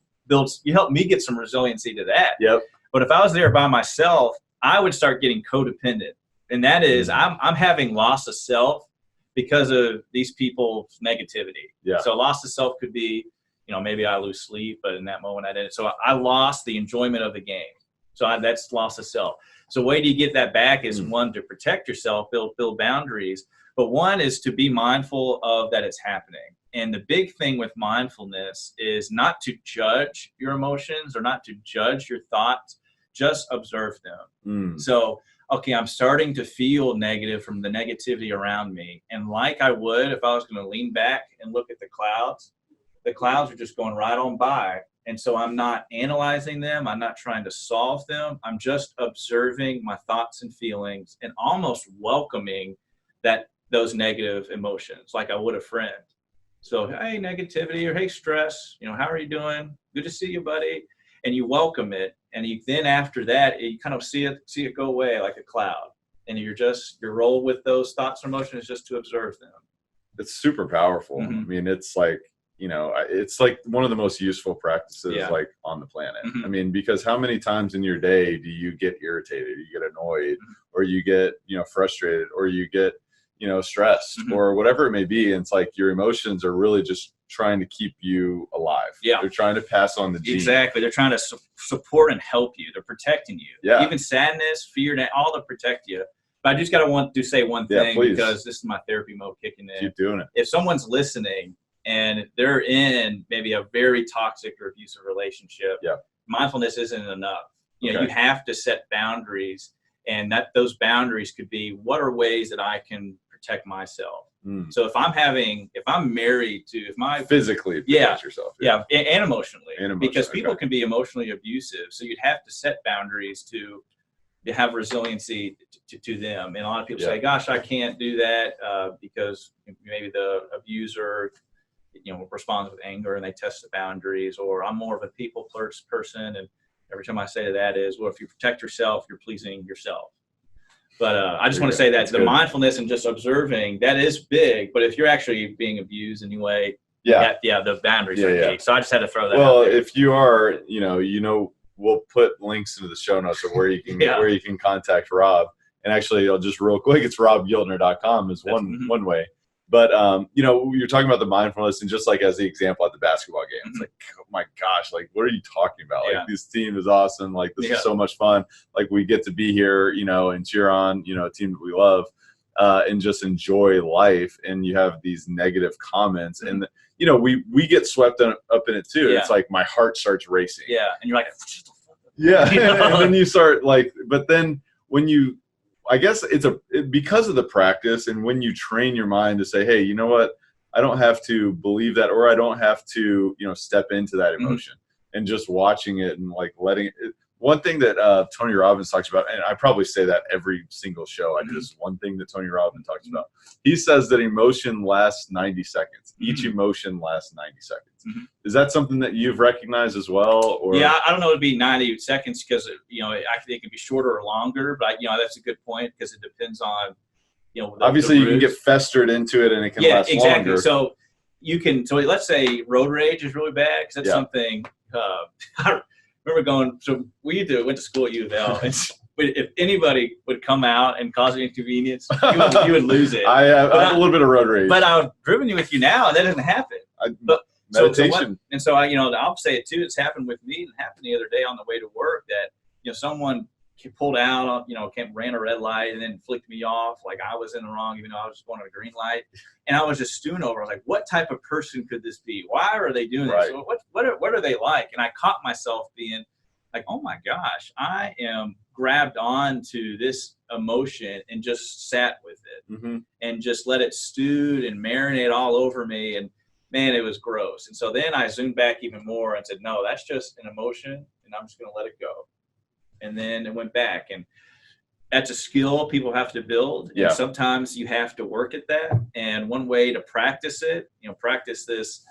you helped me get some resiliency to that. Yep. But if I was there by myself, I would start getting codependent. And that is, I'm having loss of self because of these people's negativity. Yeah. So loss of self could be, maybe I lose sleep, but in that moment I didn't. So I lost the enjoyment of the game. So that's loss of self. So the way do you get that back is one, to protect yourself, build boundaries. But one is to be mindful of that it's happening. And the big thing with mindfulness is not to judge your emotions or not to judge your thoughts, just observe them. So, okay, I'm starting to feel negative from the negativity around me. And like I would if I was going to lean back and look at the clouds are just going right on by. And so I'm not analyzing them. I'm not trying to solve them. I'm just observing my thoughts and feelings and almost welcoming those negative emotions like I would a friend. So, hey, negativity, or hey, stress, how are you doing? Good to see you, buddy. And you welcome it. And then after that, you kind of see it go away like a cloud. And your role with those thoughts or emotions is just to observe them. It's super powerful. Mm-hmm. I mean, it's like, it's like one of the most useful practices like on the planet. Mm-hmm. I mean, because how many times in your day do you get irritated, you get annoyed, or you get, frustrated, or you get, stressed, or whatever it may be. And it's like your emotions are really just trying to keep you alive. Yeah. They're trying to pass on the gene. Exactly. They're trying to support and help you. They're protecting you. Yeah. Even sadness, fear, all to protect you. But I just want to say one thing, because this is my therapy mode kicking in. Keep doing it. If someone's listening and they're in maybe a very toxic or abusive relationship, mindfulness isn't enough. You have to set boundaries, and those boundaries could be, what are ways that I can protect myself? So if I'm married to, physically protect yourself. And emotionally, because people can be emotionally abusive. So you'd have to set boundaries to have resiliency to them. And a lot of people say, gosh, I can't do that because maybe the abuser, responds with anger and they test the boundaries, or I'm more of a people person. And every time I say that is, well, if you protect yourself, you're pleasing yourself. But I just want to say that the mindfulness and just observing, that is big. But if you're actually being abused anyway, the boundaries are key. So I just had to throw that out. Well, if you are, we'll put links into the show notes of where you can where you can contact Rob. And actually, I'll just real quick, it's robgiltner.com is one way. But you're talking about the mindfulness, and just like as the example at the basketball game, it's like, oh my gosh, like what are you talking about? Like this team is awesome. Like this is so much fun. Like we get to be here, and cheer on, a team that we love, and just enjoy life. And you have these negative comments, and we get swept up in it too. It's like my heart starts racing. Yeah, and you're like, and then you start like, but then when you, I guess because of the practice, and when you train your mind to say, hey, you know what, I don't have to believe that, or I don't have to, step into that emotion, and just watching it and like letting it. One thing that Tony Robbins talks about, and I probably say that every single show, I do this one thing that Tony Robbins talks about. He says that emotion lasts 90 seconds. Each emotion lasts 90 seconds. Is that something that you've recognized as well? Or? Yeah, I don't know. It'd be 90 seconds because, it can be shorter or longer. But, that's a good point, because it depends on, obviously you can get festered into it and it can last longer. So let's say road rage is really bad, because that's something I remember going. So we went to school at U of L, and if anybody would come out and cause an inconvenience, you would lose it. I have a little bit of road rage. But I've driven you with you now, and that doesn't happen. Meditation. I'll say it too. It's happened with me. It happened the other day on the way to work that, someone pulled out, ran a red light and then flicked me off like I was in the wrong, even though I was just going on a green light. And I was just stewing over. I was like, what type of person could this be? Why are they doing this? What are they like? And I caught myself being like, oh my gosh, I am grabbed on to this emotion and just sat with it and just let it stew and marinate all over me. And man, it was gross. And so then I zoomed back even more and said, no, that's just an emotion, and I'm just going to let it go. And then it went back. And that's a skill people have to build. And sometimes you have to work at that. And one way to practice it, practice this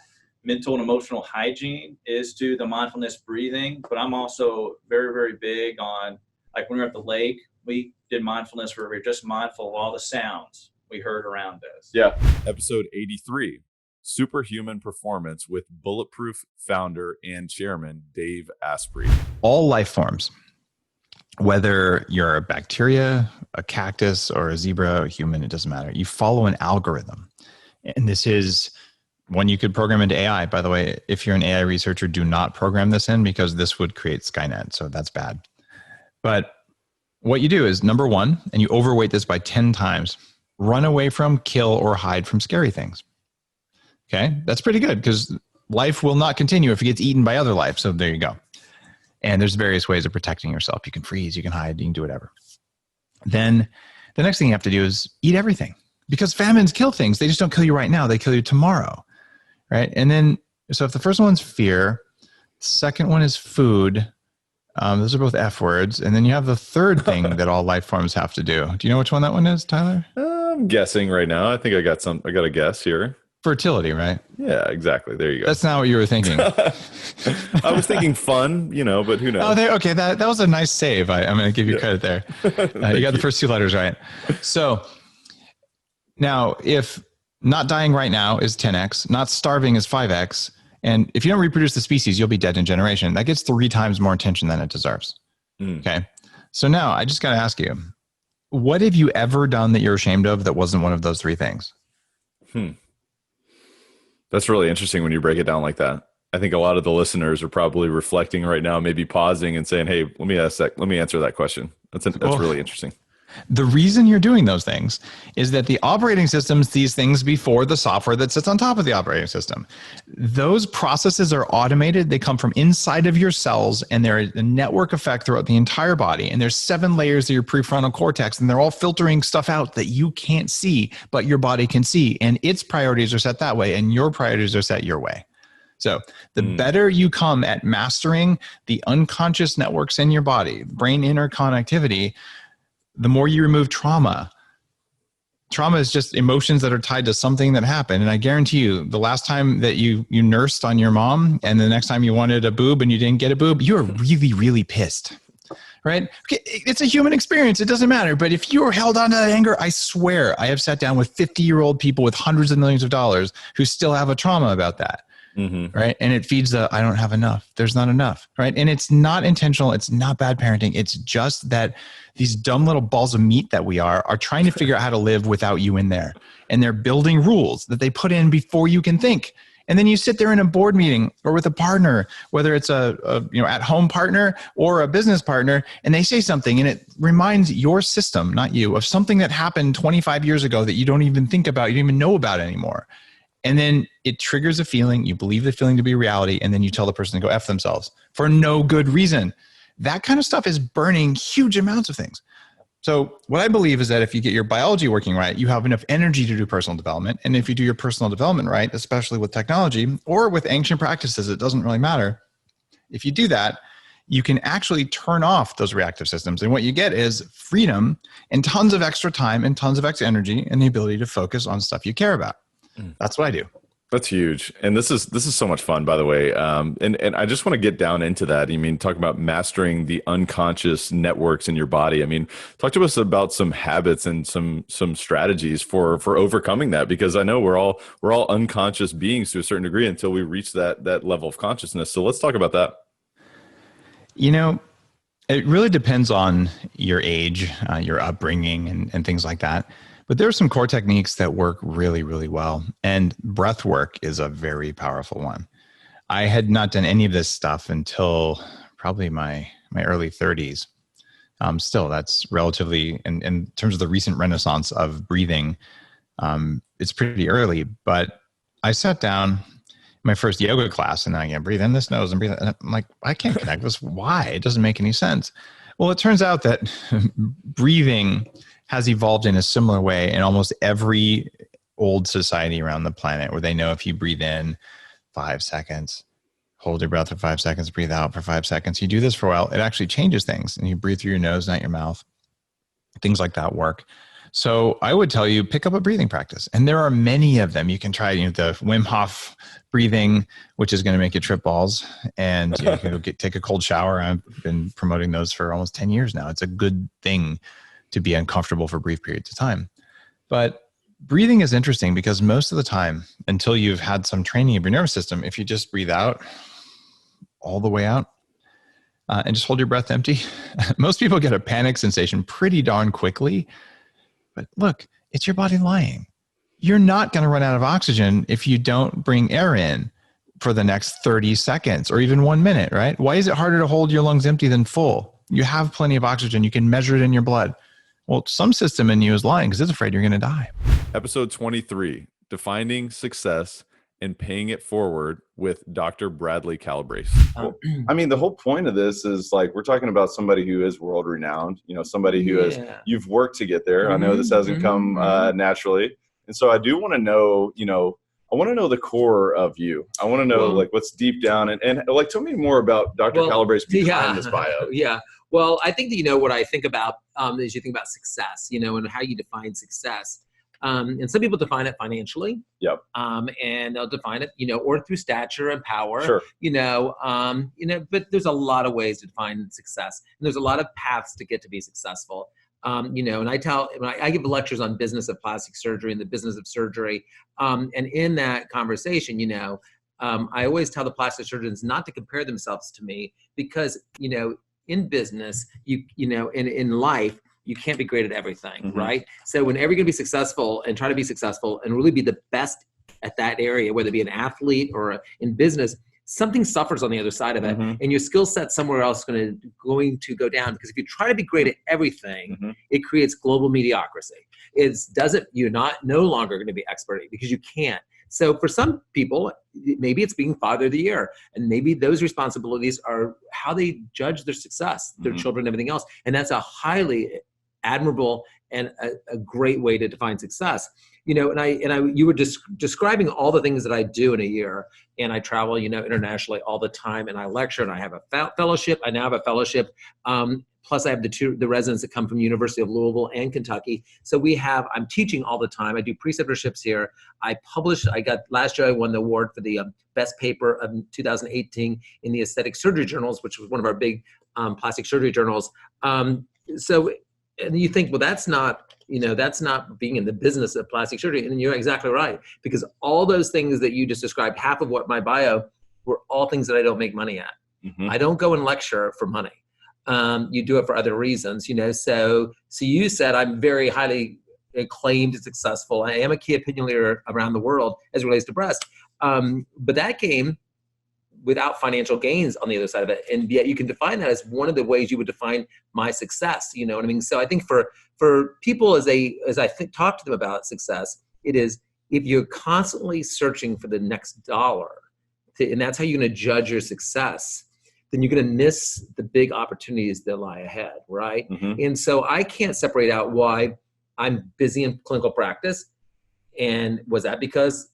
mental and emotional hygiene, is to the mindfulness breathing. But I'm also very, very big on, like when we were at the lake, we did mindfulness where we were just mindful of all the sounds we heard around us. Yeah. Episode 83. Superhuman Performance with Bulletproof founder and chairman Dave Asprey. All life forms, whether you're a bacteria, a cactus, or a zebra, a human, it doesn't matter. You follow an algorithm. And this is one you could program into AI. By the way, if you're an AI researcher, do not program this in, because this would create Skynet. So that's bad. But what you do is, number one, and you overweight this by 10 times, run away from, kill, or hide from scary things. Okay, that's pretty good, because life will not continue if it gets eaten by other life. So there you go. And there's various ways of protecting yourself. You can freeze, you can hide, you can do whatever. Then the next thing you have to do is eat everything, because famines kill things. They just don't kill you right now. They kill you tomorrow, right? And then, so if the first one's fear, second one is food. Those are both F words. And then you have the third thing that all life forms have to do. Do you know which one that one is, Tyler? I'm guessing right now. I think I got a guess here. Fertility, right? Yeah, exactly. There you go. That's not what you were thinking. I was thinking fun, but who knows? Oh, okay. That was a nice save. I'm going to give you credit there. You got the first two letters right. So now, if not dying right now is 10x, not starving is 5x, and if you don't reproduce the species, you'll be dead in a generation. That gets 3 times more attention than it deserves. Okay. So now I just got to ask you, what have you ever done that you're ashamed of that wasn't one of those 3 things? That's really interesting when you break it down like that. I think a lot of the listeners are probably reflecting right now, maybe pausing and saying, hey, let me answer that question. That's really interesting. The reason you're doing those things is that the operating system sees things before the software that sits on top of the operating system. Those processes are automated. They come from inside of your cells, and they're a network effect throughout the entire body. And there's 7 layers of your prefrontal cortex, and they're all filtering stuff out that you can't see, but your body can see. And its priorities are set that way, and your priorities are set your way. So the better you come at mastering the unconscious networks in your body, brain interconnectivity, the more you remove trauma. Trauma is just emotions that are tied to something that happened. And I guarantee you, the last time that you nursed on your mom and the next time you wanted a boob and you didn't get a boob, you were really, really pissed, right? Okay, it's a human experience. It doesn't matter. But if you were held on to that anger, I swear I have sat down with 50-year-old people with hundreds of millions of dollars who still have a trauma about that. Right. And it feeds I don't have enough. There's not enough. Right. And it's not intentional. It's not bad parenting. It's just that these dumb little balls of meat that we are trying to figure out how to live without you in there. And they're building rules that they put in before you can think. And then you sit there in a board meeting or with a partner, whether it's a at-home partner or a business partner, and they say something and it reminds your system, not you, of something that happened 25 years ago that you don't even think about, you don't even know about anymore. And then it triggers a feeling, you believe the feeling to be reality, and then you tell the person to go F themselves for no good reason. That kind of stuff is burning huge amounts of things. So what I believe is that if you get your biology working right, you have enough energy to do personal development. And if you do your personal development right, especially with technology or with ancient practices, it doesn't really matter. If you do that, you can actually turn off those reactive systems. And what you get is freedom and tons of extra time and tons of extra energy and the ability to focus on stuff you care about. That's what I do. That's huge. And this is so much fun, by the way. And I just want to get down into that. I mean, talk about mastering the unconscious networks in your body. I mean, talk to us about some habits and some strategies for overcoming that, because I know we're all unconscious beings to a certain degree until we reach that level of consciousness. So let's talk about that. It really depends on your age, your upbringing, and things like that. But there are some core techniques that work really, really well. And breath work is a very powerful one. I had not done any of this stuff until probably my early 30s. Still, that's relatively, in terms of the recent renaissance of breathing, it's pretty early. But I sat down in my first yoga class and I breathe in this nose and breathe. And I'm like, I can't connect this. Why? It doesn't make any sense. Well, it turns out that breathing has evolved in a similar way in almost every old society around the planet, where they know if you breathe in 5 seconds, hold your breath for 5 seconds, breathe out for 5 seconds. You do this for a while, it actually changes things. And you breathe through your nose, not your mouth. Things like that work. So I would tell you, pick up a breathing practice. And there are many of them. You can try the Wim Hof breathing, which is going to make you trip balls. And you can take a cold shower. I've been promoting those for almost 10 years now. It's a good thing to be uncomfortable for brief periods of time. But breathing is interesting because most of the time, until you've had some training of your nervous system, if you just breathe out all the way out and just hold your breath empty, most people get a panic sensation pretty darn quickly. But look, it's your body lying. You're not going to run out of oxygen if you don't bring air in for the next 30 seconds or even 1 minute, right? Why is it harder to hold your lungs empty than full? You have plenty of oxygen. You can measure it in your blood. Well, some system in you is lying because it's afraid you're going to die. Episode 23, Defining Success and Paying It Forward with Dr. Bradley Calabrese. Well, I mean, the whole point of this is we're talking about somebody who is world renowned, somebody who you've worked to get there. I know this hasn't come naturally. And so I do want to know, I want to know the core of you. I want to know what's deep down and tell me more about Dr. Calabrese behind this bio. Yeah. Well, I think that, what I think about is you think about success, and how you define success. And some people define it financially. Yep. And they'll define it, or through stature and power. Sure. But there's a lot of ways to define success, and there's a lot of paths to get to be successful. And I give lectures on business of plastic surgery and the business of surgery. And in that conversation, I always tell the plastic surgeons not to compare themselves to me because, in business, in life, you can't be great at everything, right? So whenever you're going to be successful and try to be successful and really be the best at that area, whether it be an athlete or in business, something suffers on the other side of it, and your skill set somewhere else going to go down. Because if you try to be great at everything, it creates global mediocrity. You're no longer going to be expert because you can't. So for some people, maybe it's being father of the year, and maybe those responsibilities are how they judge their success, their children, everything else. And that's a highly admirable and a great way to define success. You were describing all the things that I do in a year, and I travel, internationally all the time, and I lecture, and I have a fellowship. I now have a fellowship. Plus I have the residents that come from University of Louisville and Kentucky. So I'm teaching all the time. I do preceptorships here. Last year I won the award for the best paper of 2018 in the Aesthetic Surgery Journals, which was one of our big plastic surgery journals. And you think, well, that's not being in the business of plastic surgery. And you're exactly right, because all those things that you just described, half of what my bio were all things that I don't make money at. I don't go and lecture for money. You do it for other reasons, So you said I'm very highly acclaimed and successful. I am a key opinion leader around the world as it relates to breast. But that came without financial gains on the other side of it. And yet you can define that as one of the ways you would define my success. You know what I mean? So I think for people, as I talk to them about success, it is, if you're constantly searching for the next dollar, and that's how you're going to judge your success, then you're going to miss the big opportunities that lie ahead, right? And so I can't separate out why I'm busy in clinical practice. And was that because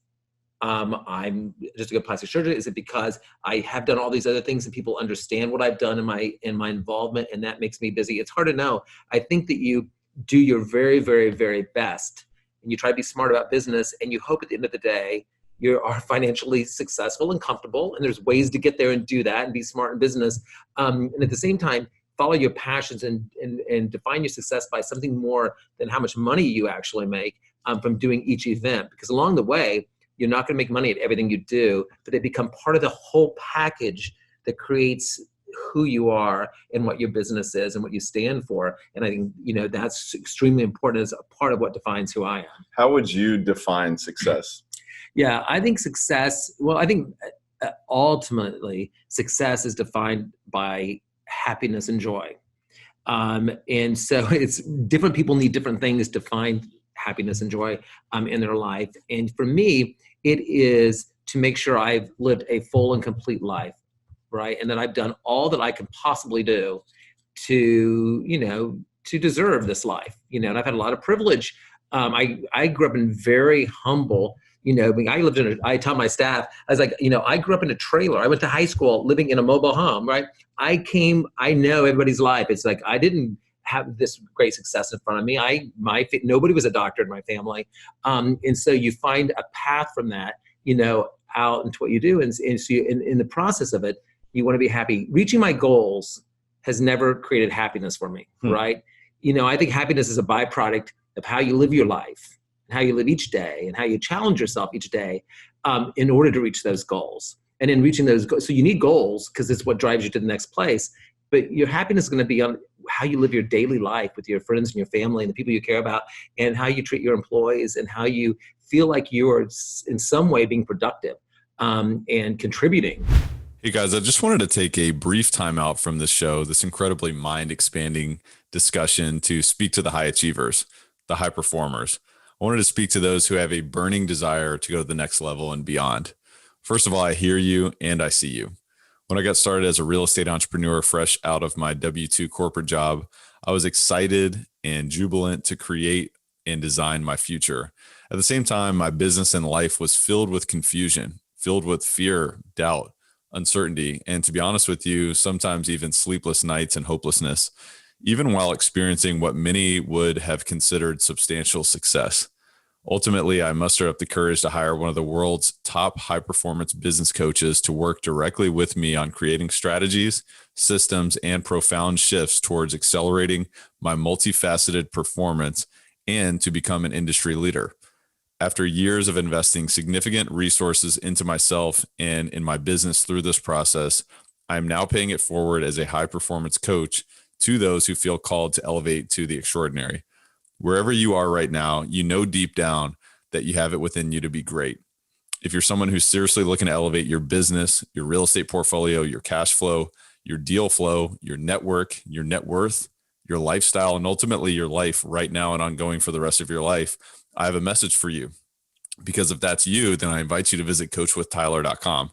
I'm just a good plastic surgeon? Is it because I have done all these other things and people understand what I've done in my involvement, and that makes me busy? It's hard to know. I think that you do your very, very, very best, and you try to be smart about business, and you hope at the end of the day you are financially successful and comfortable, and there's ways to get there and do that and be smart in business. And at the same time, follow your passions and define your success by something more than how much money you actually make from doing each event. Because along the way, you're not going to make money at everything you do, but they become part of the whole package that creates who you are and what your business is and what you stand for. And I think, that's extremely important as a part of what defines who I am. How would you define success? Yeah, I think ultimately success is defined by happiness and joy. And so it's different people need different things to find happiness and joy in their life. And for me, it is to make sure I've lived a full and complete life, right? And that I've done all that I can possibly do to deserve this life, and I've had a lot of privilege. I grew up in very humble, I tell my staff, I was like, I grew up in a trailer. I went to high school living in a mobile home, right? I know everybody's life. It's like, I didn't have this great success in front of me. Nobody was a doctor in my family. And so you find a path from that, out into what you do. And so in the process of it, you want to be happy. Reaching my goals has never created happiness for me, right? I think happiness is a byproduct of how you live your life, and how you live each day, and how you challenge yourself each day in order to reach those goals. And in reaching those goals, so you need goals because it's what drives you to the next place. But your happiness is going to be on how you live your daily life with your friends and your family and the people you care about, and how you treat your employees, and how you feel like you're in some way being productive and contributing. Hey guys, I just wanted to take a brief time out from this show, this incredibly mind-expanding discussion, to speak to the high achievers, the high performers. I wanted to speak to those who have a burning desire to go to the next level and beyond. First of all, I hear you and I see you. When I got started as a real estate entrepreneur fresh out of my W-2 corporate job, I was excited and jubilant to create and design my future. At the same time, my business and life was filled with confusion, filled with fear, doubt, uncertainty, and to be honest with you, sometimes even sleepless nights and hopelessness, even while experiencing what many would have considered substantial success. Ultimately, I mustered up the courage to hire one of the world's top high-performance business coaches to work directly with me on creating strategies, systems, and profound shifts towards accelerating my multifaceted performance and to become an industry leader. After years of investing significant resources into myself and in my business through this process, I am now paying it forward as a high-performance coach to those who feel called to elevate to the extraordinary. Wherever you are right now, you know deep down that you have it within you to be great. If you're someone who's seriously looking to elevate your business, your real estate portfolio, your cash flow, your deal flow, your network, your net worth, your lifestyle, and ultimately your life right now and ongoing for the rest of your life, I have a message for you. Because if that's you, then I invite you to visit coachwithtyler.com.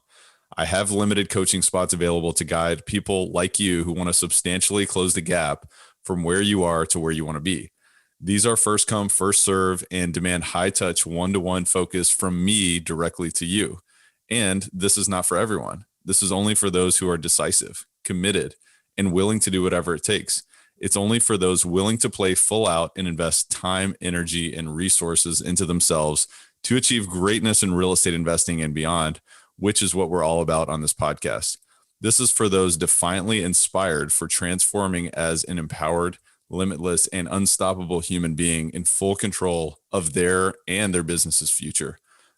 I have limited coaching spots available to guide people like you who want to substantially close the gap from where you are to where you want to be. These are first come, first serve, and demand high touch one-to-one focus from me directly to you. And this is not for everyone. This is only for those who are decisive, committed, and willing to do whatever it takes. It's only for those willing to play full out and invest time, energy, and resources into themselves to achieve greatness in real estate investing and beyond, which is what we're all about on this podcast. This is for those defiantly inspired for transforming as an empowered, limitless, and unstoppable human being in full control of their and their business's future.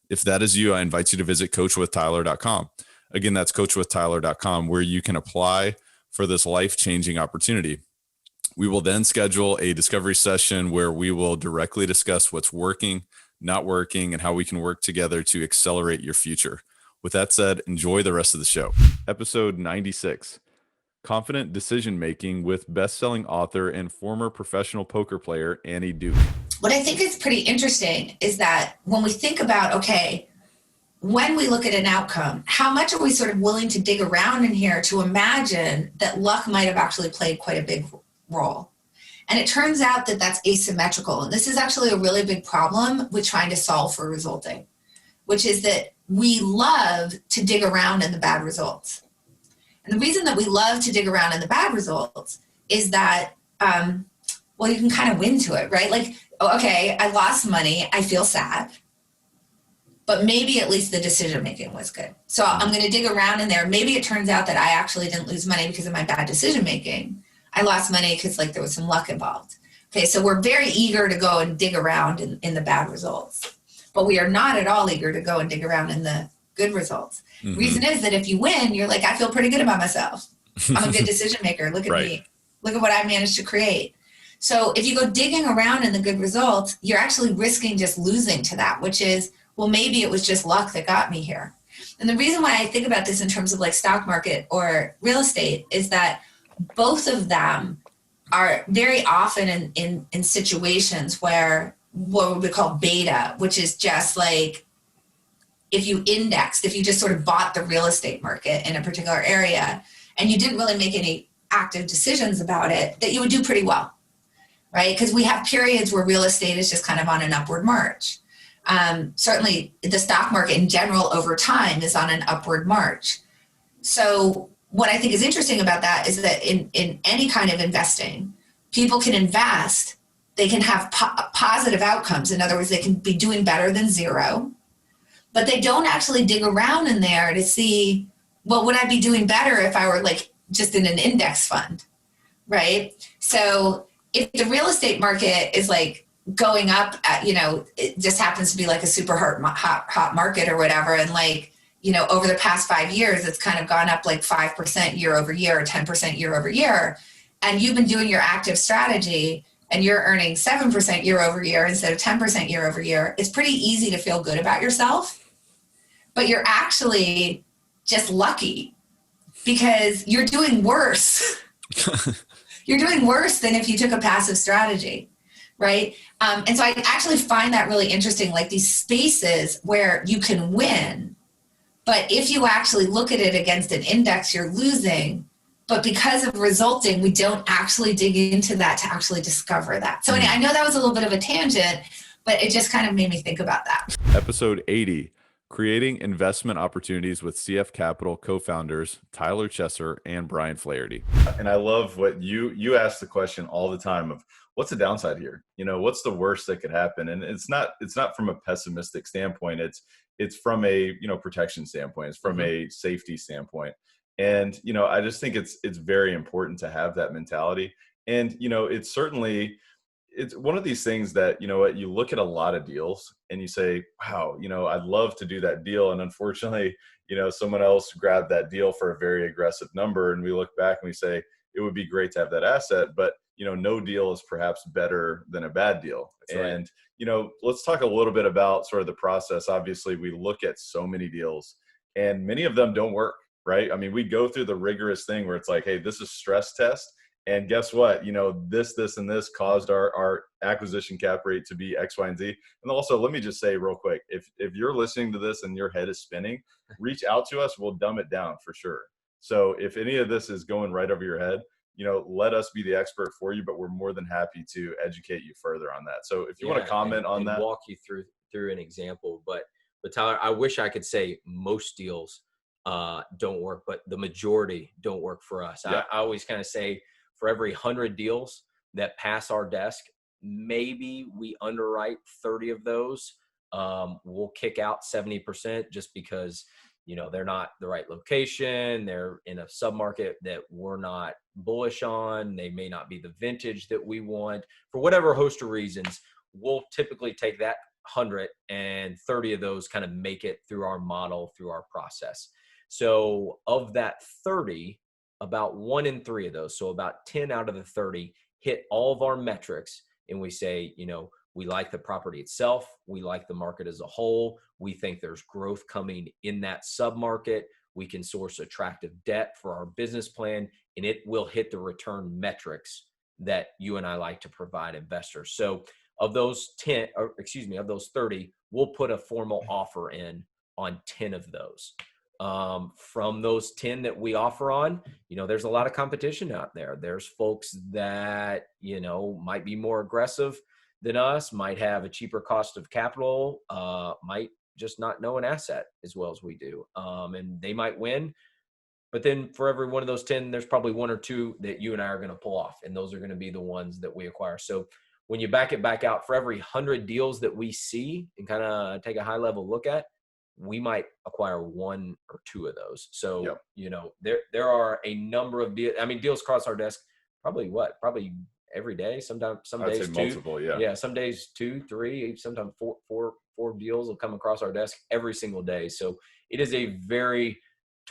If that is you, I invite you to visit coachwithtyler.com. Again, that's coachwithtyler.com, where you can apply for this life-changing opportunity. We will then schedule a discovery session where we will directly discuss what's working, not working, and how we can work together to accelerate your future. With that said, enjoy the rest of the show. Episode 96. Confident decision-making with best-selling author and former professional poker player, Annie Duke. What I think is pretty interesting is that when we think about, okay, when we look at an outcome, how much are we sort of willing to dig around in here to imagine that luck might have actually played quite a big role? And it turns out that that's asymmetrical. And this is actually a really big problem with trying to solve for resulting, which is that we love to dig around in the bad results. And the reason that we love to dig around in the bad results is that, well, you can kind of win to it, right? Like, okay, I lost money, I feel sad, but maybe at least the decision-making was good. So I'm going to dig around in there. Maybe it turns out that I actually didn't lose money because of my bad decision-making. I lost money because like there was some luck involved. Okay, so we're very eager to go and dig around in the bad results, but we are not at all eager to go and dig around in the good results. Mm-hmm. Reason is that if you win, you're like, I feel pretty good about myself. I'm a good decision maker. Look at me. Look at what I managed to create. So if you go digging around in the good results, you're actually risking just losing to that, which is, well, maybe it was just luck that got me here. And the reason why I think about this in terms of like stock market or real estate is that both of them are very often in situations where what we call beta, which is just like, if you indexed, if you just sort of bought the real estate market in a particular area and you didn't really make any active decisions about it, that you would do pretty well, right? Because we have periods where real estate is just kind of on an upward march. Certainly the stock market in general over time is on an upward march. So what I think is interesting about that is that in any kind of investing, people can invest, they can have positive outcomes. In other words, they can be doing better than zero, but they don't actually dig around in there to see, well, would I be doing better if I were like just in an index fund, right? So if the real estate market is like going up at, it just happens to be like a super hot market or whatever. And like, over the past 5 years, it's kind of gone up like 5% year over year or 10% year over year. And you've been doing your active strategy and you're earning 7% year over year instead of 10% year over year. It's pretty easy to feel good about yourself, but you're actually just lucky because you're doing worse. You're doing worse than if you took a passive strategy, right? And so I actually find that really interesting, like these spaces where you can win, but if you actually look at it against an index, you're losing. But because of resulting, we don't actually dig into that to actually discover that. So I know that was a little bit of a tangent, but it just kind of made me think about that. Episode 80, Creating Investment Opportunities with CF Capital co-founders Tyler Chesser and Brian Flaherty. And I love what you ask the question all the time of what's the downside here? What's the worst that could happen? And it's not from a pessimistic standpoint. It's from a, protection standpoint. It's from a safety standpoint. And, I just think it's very important to have that mentality. And, it's one of these things that, you look at a lot of deals and you say, wow, I'd love to do that deal. And unfortunately, someone else grabbed that deal for a very aggressive number. And we look back and we say, it would be great to have that asset, but, no deal is perhaps better than a bad deal. That's right. And, let's talk a little bit about sort of the process. Obviously, we look at so many deals and many of them don't work, right? I mean, we go through the rigorous thing where it's like, hey, this is stress test. And guess what? This, and this caused our acquisition cap rate to be X, Y, and Z. And also, let me just say real quick, if you're listening to this and your head is spinning, reach out to us. We'll dumb it down for sure. So if any of this is going right over your head, let us be the expert for you, but we're more than happy to educate you further on that. So if you want to comment on that. Walk you through an example. But Tyler, I wish I could say most deals don't work, but the majority don't work for us. Yeah. I always kind of say, for every 100 deals that pass our desk, maybe we underwrite 30 of those. We'll kick out 70% just because, they're not the right location. They're in a submarket that we're not bullish on. They may not be the vintage that we want. For whatever host of reasons, we'll typically take that 100 and 30 of those kind of make it through our model, through our process. So of that 30, about 1 in 3 of those, so about 10 out of the 30 hit all of our metrics. And we say, we like the property itself. We like the market as a whole. We think there's growth coming in that submarket. We can source attractive debt for our business plan, and it will hit the return metrics that you and I like to provide investors. So of those 30, we'll put a formal offer in on 10 of those. From those 10 that we offer on, there's a lot of competition out there. There's folks that, might be more aggressive than us, might have a cheaper cost of capital, might just not know an asset as well as we do. And they might win, but then for every one of those 10, there's probably 1 or 2 that you and I are going to pull off. And those are going to be the ones that we acquire. So when you back it back out, for every 100 deals that we see and kind of take a high level look at, we might acquire 1 or 2 of those. So, there are a number of deals. I mean, deals cross our desk probably every day. Sometimes some I'd days say 2. multiple, yeah. Yeah, some days 2, 3, sometimes four deals will come across our desk every single day. So it is a very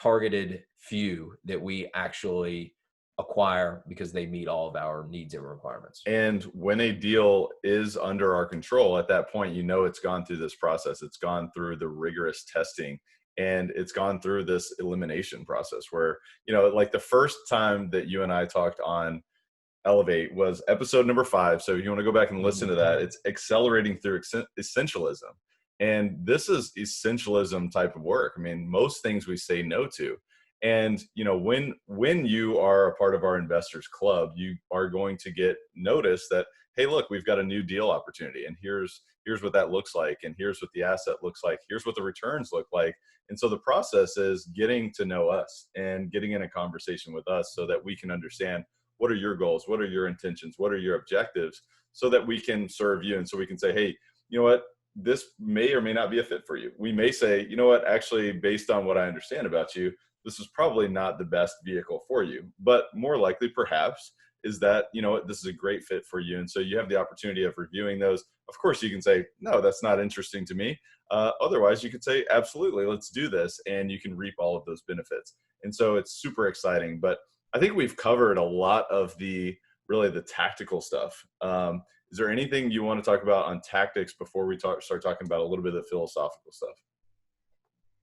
targeted few that we actually acquire because they meet all of our needs and requirements. And when a deal is under our control, at that point, it's gone through this process. It's gone through the rigorous testing, and it's gone through this elimination process where, like the first time that you and I talked on Elevate was episode number 5. So if you want to go back and listen to that, it's accelerating through essentialism. And this is essentialism type of work. I mean, most things we say no to. And, when you are a part of our investors club, you are going to get notice that, hey, look, we've got a new deal opportunity, and here's what that looks like. And here's what the asset looks like. Here's what the returns look like. And so the process is getting to know us and getting in a conversation with us so that we can understand, what are your goals? What are your intentions? What are your objectives? So that we can serve you. And so we can say, hey, you know what? This may or may not be a fit for you. We may say, you know what? Actually, based on what I understand about you, this is probably not the best vehicle for you. But more likely, perhaps, is that, this is a great fit for you. And so you have the opportunity of reviewing those. Of course, you can say, no, that's not interesting to me. Otherwise, you could say, absolutely, let's do this. And you can reap all of those benefits. And so it's super exciting. But I think we've covered a lot of the tactical stuff. Is there anything you want to talk about on tactics before we start talking about a little bit of the philosophical stuff?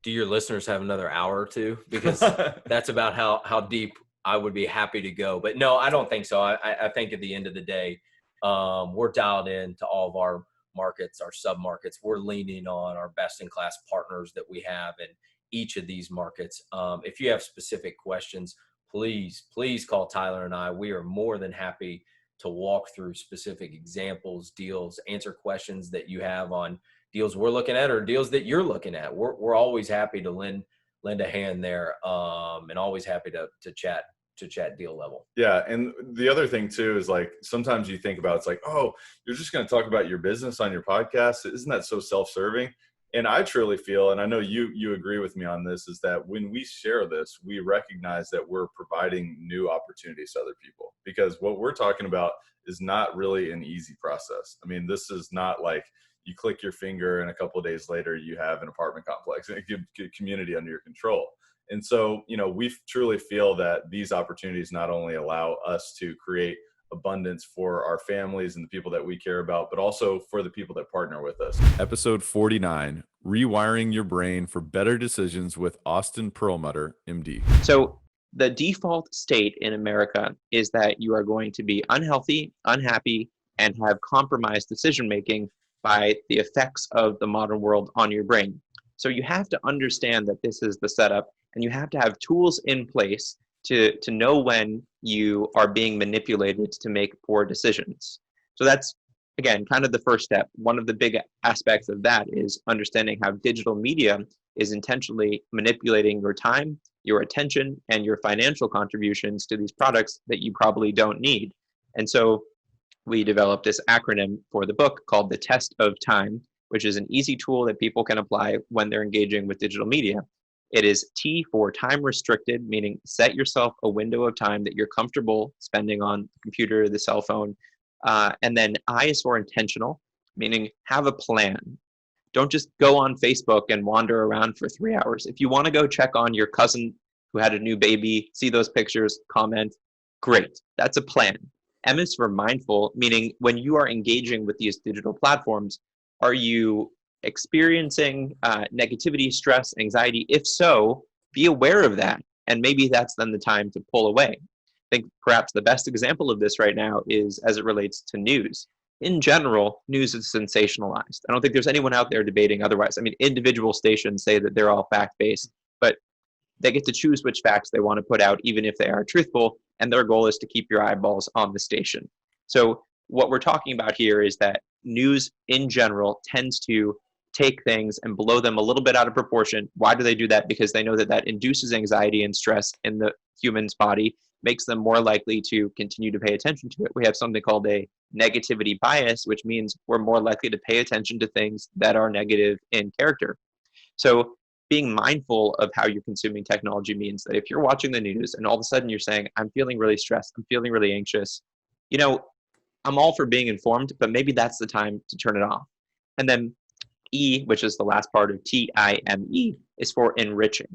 Do your listeners have another hour or two? Because that's about how deep I would be happy to go. But no, I don't think so. I think at the end of the day, we're dialed in to all of our markets, our sub-markets. We're leaning on our best-in-class partners that we have in each of these markets. If you have specific questions, please call Tyler and I. We are more than happy to walk through specific examples, deals, answer questions that you have on deals we're looking at or deals that you're looking at. We're always happy to lend a hand there, and always happy to chat deal level. Yeah. And the other thing too is like, sometimes you think about, it's like, oh, you're just going to talk about your business on your podcast. Isn't that so self-serving? And I truly feel, and I know you agree with me on this, is that when we share this, we recognize that we're providing new opportunities to other people, because what we're talking about is not really an easy process. I mean, this is not like you click your finger and a couple of days later you have an apartment complex and a community under your control. And so, we truly feel that these opportunities not only allow us to create abundance for our families and the people that we care about, but also for the people that partner with us. Episode 49, Rewiring Your Brain for Better Decisions with Austin Perlmutter, MD. So the default state in America is that you are going to be unhealthy, unhappy, and have compromised decision-making by the effects of the modern world on your brain. So you have to understand that this is the setup, and you have to have tools in place to know when you are being manipulated to make poor decisions. So that's, again, kind of the first step. One of the big aspects of that is understanding how digital media is intentionally manipulating your time, your attention, and your financial contributions to these products that you probably don't need. And so we developed this acronym for the book called the Test of Time, which is an easy tool that people can apply when they're engaging with digital media. It is T for time restricted, meaning set yourself a window of time that you're comfortable spending on the computer, the cell phone. And then I is for intentional, meaning have a plan. Don't just go on Facebook and wander around for 3 hours. If you want to go check on your cousin who had a new baby, see those pictures, comment, great. That's a plan. M is for mindful, meaning when you are engaging with these digital platforms, are you experiencing negativity, stress, anxiety? If so, be aware of that. And maybe that's then the time to pull away. I think perhaps the best example of this right now is as it relates to news. In general, news is sensationalized. I don't think there's anyone out there debating otherwise. I mean, individual stations say that they're all fact-based, but they get to choose which facts they want to put out, even if they are truthful, and their goal is to keep your eyeballs on the station. So what we're talking about here is that news in general tends to take things and blow them a little bit out of proportion. Why do they do that? Because they know that that induces anxiety and stress in the human's body, makes them more likely to continue to pay attention to it. We have something called a negativity bias, which means we're more likely to pay attention to things that are negative in character. So being mindful of how you're consuming technology means that if you're watching the news and all of a sudden you're saying, I'm feeling really stressed, I'm feeling really anxious, I'm all for being informed, but maybe that's the time to turn it off. And then E, which is the last part of TIME, is for enriching.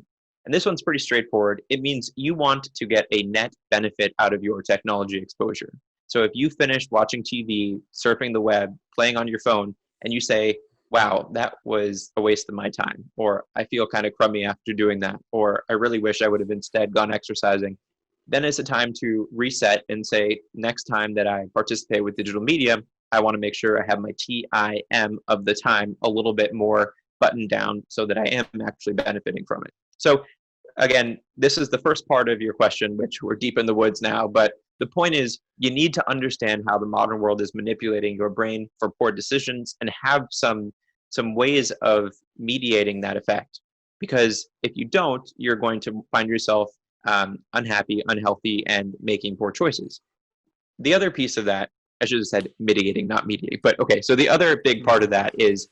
And this one's pretty straightforward. It means you want to get a net benefit out of your technology exposure. So if you finish watching TV, surfing the web, playing on your phone, and you say, wow, that was a waste of my time, or I feel kind of crummy after doing that, or I really wish I would have instead gone exercising, then it's a time to reset and say, next time that I participate with digital media, I want to make sure I have my TIM of the time a little bit more buttoned down so that I am actually benefiting from it. So again, this is the first part of your question, which we're deep in the woods now, but the point is you need to understand how the modern world is manipulating your brain for poor decisions and have some ways of mediating that effect. Because if you don't, you're going to find yourself unhappy, unhealthy, and making poor choices. The other piece of that, I should have said mitigating, not mediating, but okay, so the other big part of that is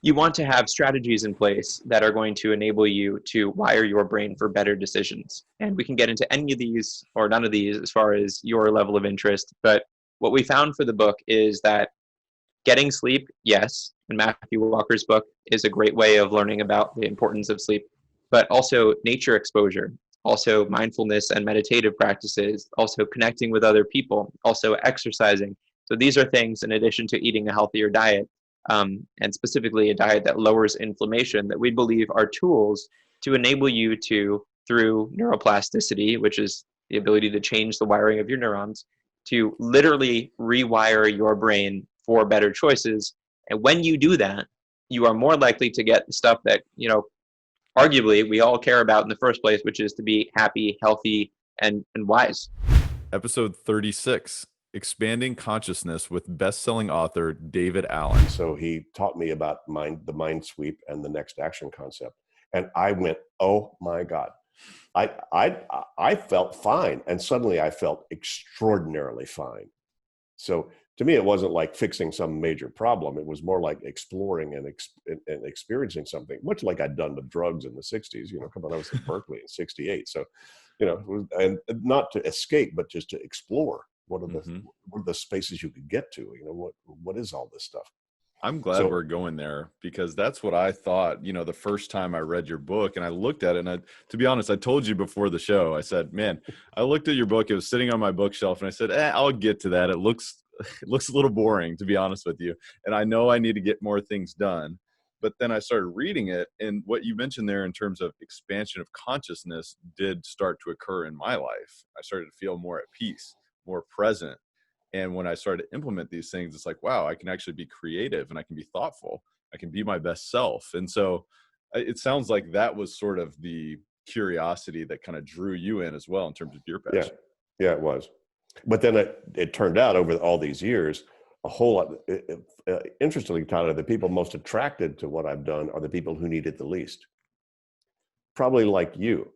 you want to have strategies in place that are going to enable you to wire your brain for better decisions. And we can get into any of these or none of these as far as your level of interest. But what we found for the book is that getting sleep, yes, and Matthew Walker's book is a great way of learning about the importance of sleep, but also nature exposure, also mindfulness and meditative practices, also connecting with other people, also exercising. So these are things in addition to eating a healthier diet, and specifically a diet that lowers inflammation, that we believe are tools to enable you to, through neuroplasticity, which is the ability to change the wiring of your neurons, to literally rewire your brain for better choices. And when you do that, you are more likely to get the stuff that, arguably we all care about in the first place, which is to be happy, healthy, and wise. Episode 36, Expanding Consciousness with best-selling author David Allen. So he taught me about the mind sweep and the next action concept. And I went, oh my God. I felt fine. And suddenly I felt extraordinarily fine. So to me, it wasn't like fixing some major problem. It was more like exploring and experiencing something, much like I'd done with drugs in the 60s. Come on, I was at Berkeley in 68. So, and not to escape, but just to explore. What are the spaces you could get to? What is all this stuff? I'm glad we're going there, because that's what I thought, the first time I read your book, and I looked at it, and to be honest, I told you before the show, I said, man, I looked at your book, it was sitting on my bookshelf, and I said, I'll get to that. It looks a little boring, to be honest with you. And I know I need to get more things done. But then I started reading it, and what you mentioned there in terms of expansion of consciousness did start to occur in my life. I started to feel more at peace, more present. And when I started to implement these things, it's like, wow, I can actually be creative and I can be thoughtful. I can be my best self. And so it sounds like that was sort of the curiosity that kind of drew you in as well in terms of your passion. Yeah, it was. But then it turned out over all these years, a whole lot. Interestingly, Tyler, the people most attracted to what I've done are the people who need it the least. Probably like you.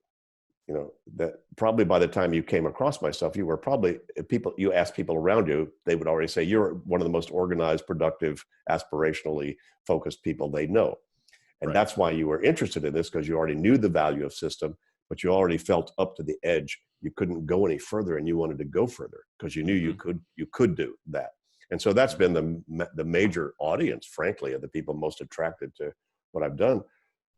That probably by the time you came across my stuff, you were probably you asked people around you, they would already say you're one of the most organized, productive, aspirationally focused people they know. And that's why you were interested in this, because you already knew the value of system, but you already felt up to the edge. You couldn't go any further, and you wanted to go further because you knew you could do that. And so that's been the major audience, frankly, of the people most attracted to what I've done.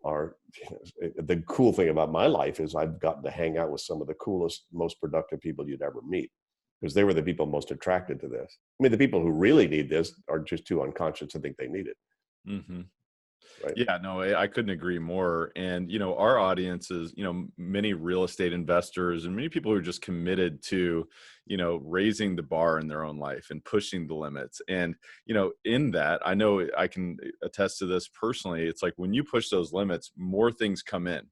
The cool thing about my life is I've gotten to hang out with some of the coolest, most productive people you'd ever meet, because they were the people most attracted to this. I mean, the people who really need this are just too unconscious to think they need it. Mm-hmm. Right? Yeah, no, I couldn't agree more. And, our audience is, many real estate investors and many people who are just committed to, raising the bar in their own life and pushing the limits. And, in that, I know I can attest to this personally. It's like when you push those limits, more things come in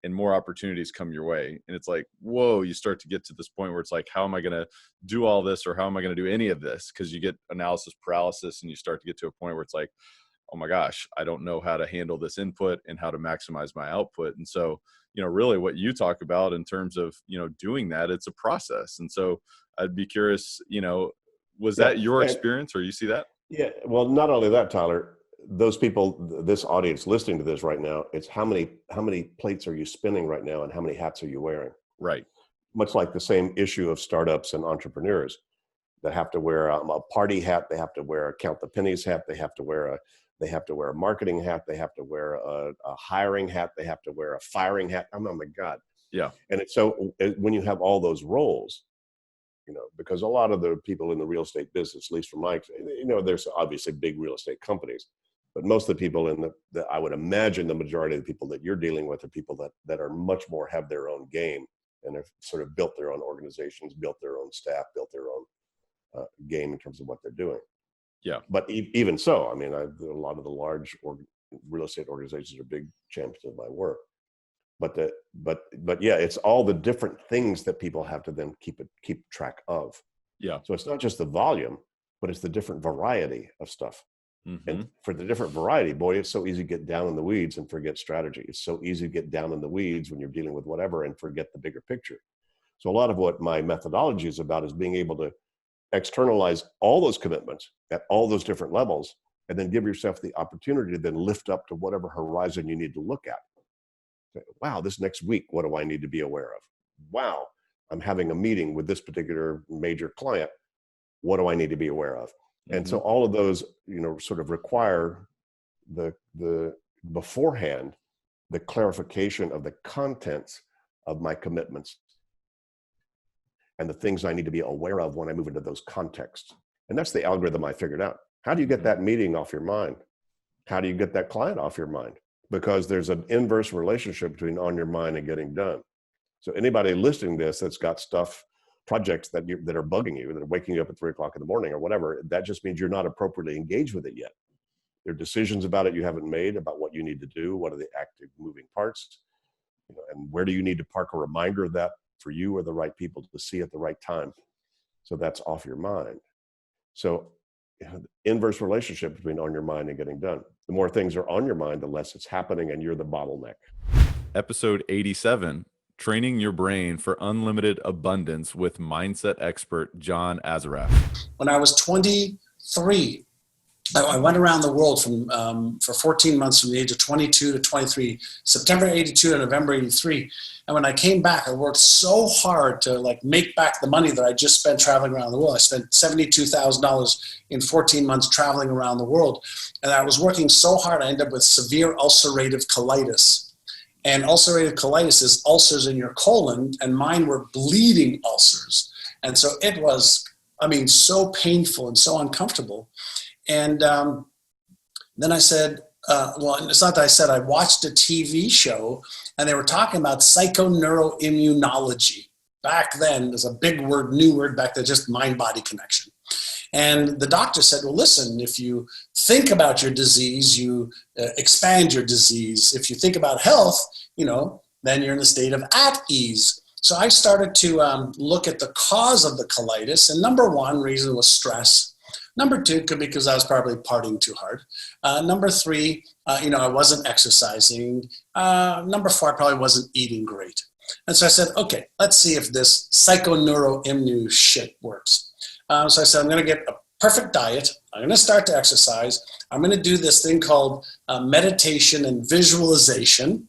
and more opportunities come your way. And it's like, whoa, you start to get to this point where it's like, how am I going to do all this, or how am I going to do any of this? Because you get analysis paralysis, and you start to get to a point where it's like, oh my gosh, I don't know how to handle this input and how to maximize my output. And so, really what you talk about in terms of, doing that, it's a process. And so I'd be curious, was that your experience, or you see that? Yeah. Well, not only that, Tyler, those people, this audience listening to this right now, it's how many plates are you spinning right now, and how many hats are you wearing? Right. Much like the same issue of startups and entrepreneurs that have to wear a party hat, they have to wear a count the pennies hat, they have to wear a marketing hat, they have to wear a hiring hat, they have to wear a firing hat. Oh my God. Yeah. And it's so when you have all those roles, because a lot of the people in the real estate business, at least from my, there's obviously big real estate companies, but most of the people I would imagine the majority of the people that you're dealing with are people that are much more have their own game, and have sort of built their own organizations, built their own staff, built their own game in terms of what they're doing. Yeah. But even so, I mean, a lot of the large real estate organizations are big champions of my work. But yeah, it's all the different things that people have to then keep track of. Yeah. So it's not just the volume, but it's the different variety of stuff. Mm-hmm. And for the different variety, boy, it's so easy to get down in the weeds and forget strategy. It's so easy to get down in the weeds when you're dealing with whatever and forget the bigger picture. So a lot of what my methodology is about is being able to externalize all those commitments at all those different levels, and then give yourself the opportunity to then lift up to whatever horizon you need to look at. Wow, this next week, what do I need to be aware of? Wow, I'm having a meeting with this particular major client. What do I need to be aware of? Mm-hmm. And so all of those, sort of require the beforehand, the clarification of the contents of my commitments and the things I need to be aware of when I move into those contexts. And that's the algorithm I figured out. How do you get that meeting off your mind? How do you get that client off your mind? Because there's an inverse relationship between on your mind and getting done. So anybody listening to this that's got projects that are bugging you, that are waking you up at 3 o'clock in the morning or whatever, that just means you're not appropriately engaged with it yet. There are decisions about it you haven't made about what you need to do. What are the active moving parts? And where do you need to park a reminder of that for you or the right people to see at the right time? So that's off your mind. So inverse relationship between on your mind and getting done. The more things are on your mind, the less it's happening and you're the bottleneck. Episode 87, Training Your Brain for Unlimited Abundance with mindset expert John Azaraf. When I was 23, I went around the world for 14 months from the age of 22 to 23, September 82 to November 83. And when I came back, I worked so hard to like make back the money that I just spent traveling around the world. I spent $72,000 in 14 months traveling around the world. And I was working so hard, I ended up with severe ulcerative colitis. And ulcerative colitis is ulcers in your colon, and mine were bleeding ulcers. And so it was, so painful and so uncomfortable. And then I said, it's not that I said, I watched a TV show and they were talking about psychoneuroimmunology. Back then, there's a big word, new word back there, just mind-body connection. And the doctor said, well, listen, if you think about your disease, you expand your disease. If you think about health, then you're in a state of at ease. So I started to look at the cause of the colitis. And number one reason was stress. Number two could be because I was probably partying too hard. Number three, I wasn't exercising. Number four, I probably wasn't eating great. And so I said, okay, let's see if this psychoneuroimmu shit works. So I said, I'm going to get a perfect diet. I'm going to start to exercise. I'm going to do this thing called meditation and visualization,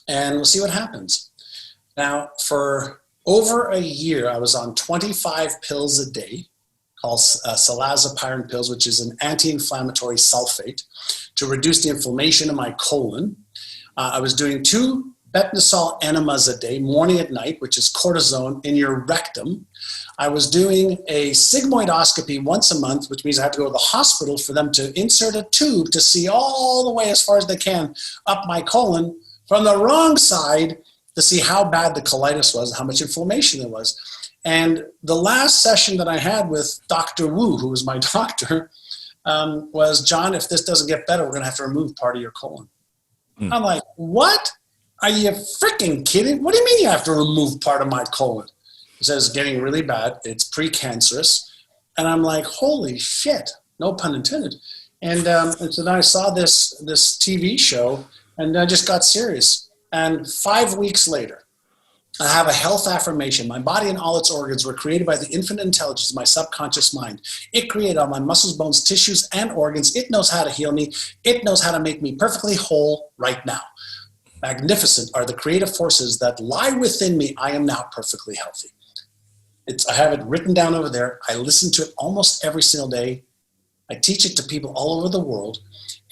and we'll see what happens. Now, for over a year, I was on 25 pills a day, called salazapine pills, which is an anti-inflammatory sulfate, to reduce the inflammation in my colon. I was doing 2 betnosol enemas a day, morning and night, which is cortisone in your rectum. I was doing a sigmoidoscopy once a month, which means I have to go to the hospital for them to insert a tube to see all the way as far as they can up my colon from the wrong side to see how bad the colitis was, how much inflammation there was. And the last session that I had with Dr. Wu, who was my doctor, was, John, if this doesn't get better, we're going to have to remove part of your colon. I'm like, what? Are you freaking kidding? What do you mean you have to remove part of my colon? He says, it's getting really bad. It's precancerous. And I'm like, holy shit, no pun intended. And so then I saw this TV show, and I just got serious. And 5 weeks later, I have a health affirmation. My body and all its organs were created by the infinite intelligence of my subconscious mind. It created all my muscles, bones, tissues, and organs. It knows how to heal me. It knows how to make me perfectly whole right now. Magnificent are the creative forces that lie within me. I am now perfectly healthy. I have it written down over there. I listen to it almost every single day. I teach it to people all over the world.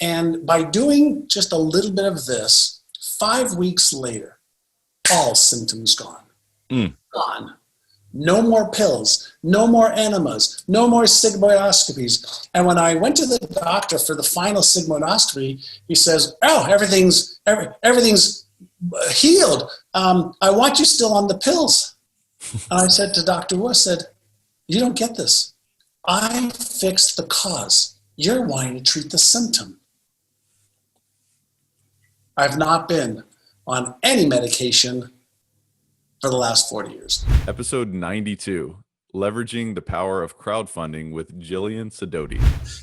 And by doing just a little bit of this, 5 weeks later, all symptoms gone. Gone. No more pills, no more enemas, no more sigmoidoscopies. And when I went to the doctor for the final sigmoidoscopy, he says, oh, everything's healed. I want you still on the pills. And I said to Dr. Wu, I said, you don't get this. I fixed the cause. You're wanting to treat the symptom. I've not been on any medication for the last 40 years. Episode 92, Leveraging the Power of Crowdfunding with Jillian Sidoti.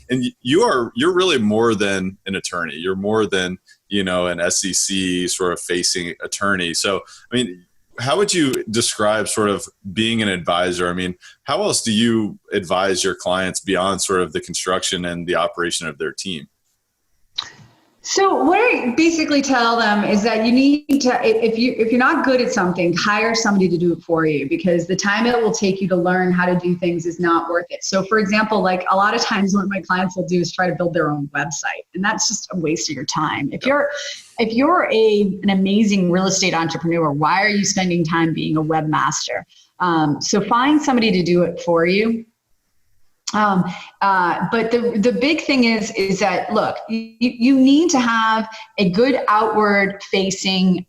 And you're really more than an attorney. You're more than, an SEC sort of facing attorney. So, how would you describe sort of being an advisor? How else do you advise your clients beyond sort of the construction and the operation of their team? So what I basically tell them is that you need to, if you're not good at something, hire somebody to do it for you, because the time it will take you to learn how to do things is not worth it. So for example, like a lot of times what my clients will do is try to build their own website, and that's just a waste of your time. If you're an amazing real estate entrepreneur, why are you spending time being a webmaster? So find somebody to do it for you. But the big thing is that, look, you need to have a good outward facing,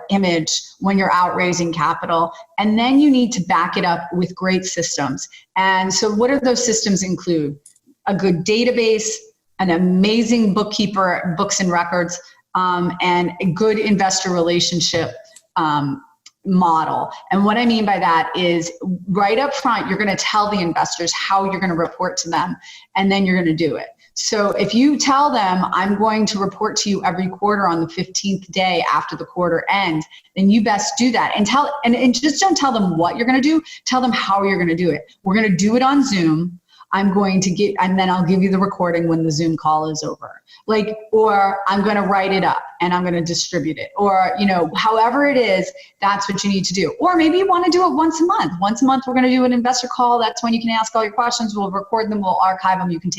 image when you're out raising capital. And then you need to back it up with great systems. And so what do those systems include? A good database, an amazing bookkeeper, books and records, and a good investor relationship model. And what I mean by that is right up front, you're going to tell the investors how you're going to report to them, and then you're going to do it. So if you tell them, I'm going to report to you every quarter on the 15th day after the quarter ends, then you best do that. And just don't tell them what you're going to do. Tell them how you're going to do it. We're going to do it on Zoom. And then I'll give you the recording when the Zoom call is over. Or I'm going to write it up and I'm going to distribute it. Or, however it is, that's what you need to do. Or maybe you want to do it once a month. Once a month, we're going to do an investor call. That's when you can ask all your questions. We'll record them. We'll archive them. You can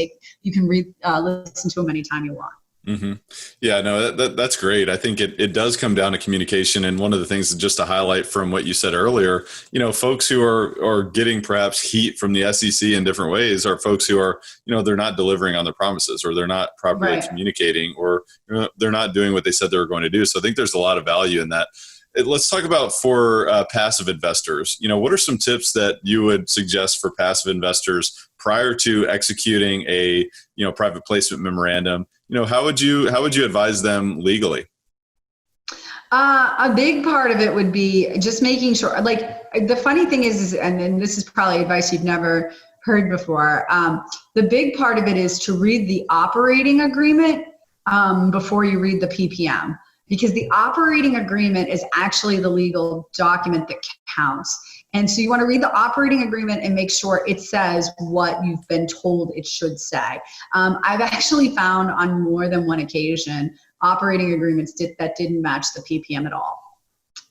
listen to them anytime you want. Mm-hmm. Yeah, no, that's great. I think it does come down to communication. And one of the things, just to highlight from what you said earlier, folks who are getting perhaps heat from the SEC in different ways are folks who are, they're not delivering on their promises, or they're not properly communicating, or they're not doing what they said they were going to do. So I think there's a lot of value in that. Let's talk about for passive investors. What are some tips that you would suggest for passive investors prior to executing a private placement memorandum? How would you advise them legally? A big part of it would be just making sure. The funny thing is, and this is probably advice you've never heard before. The big part of it is to read the operating agreement before you read the PPM. Because the operating agreement is actually the legal document that counts. And so you want to read the operating agreement and make sure it says what you've been told it should say. I've actually found on more than one occasion operating agreements that didn't match the PPM at all.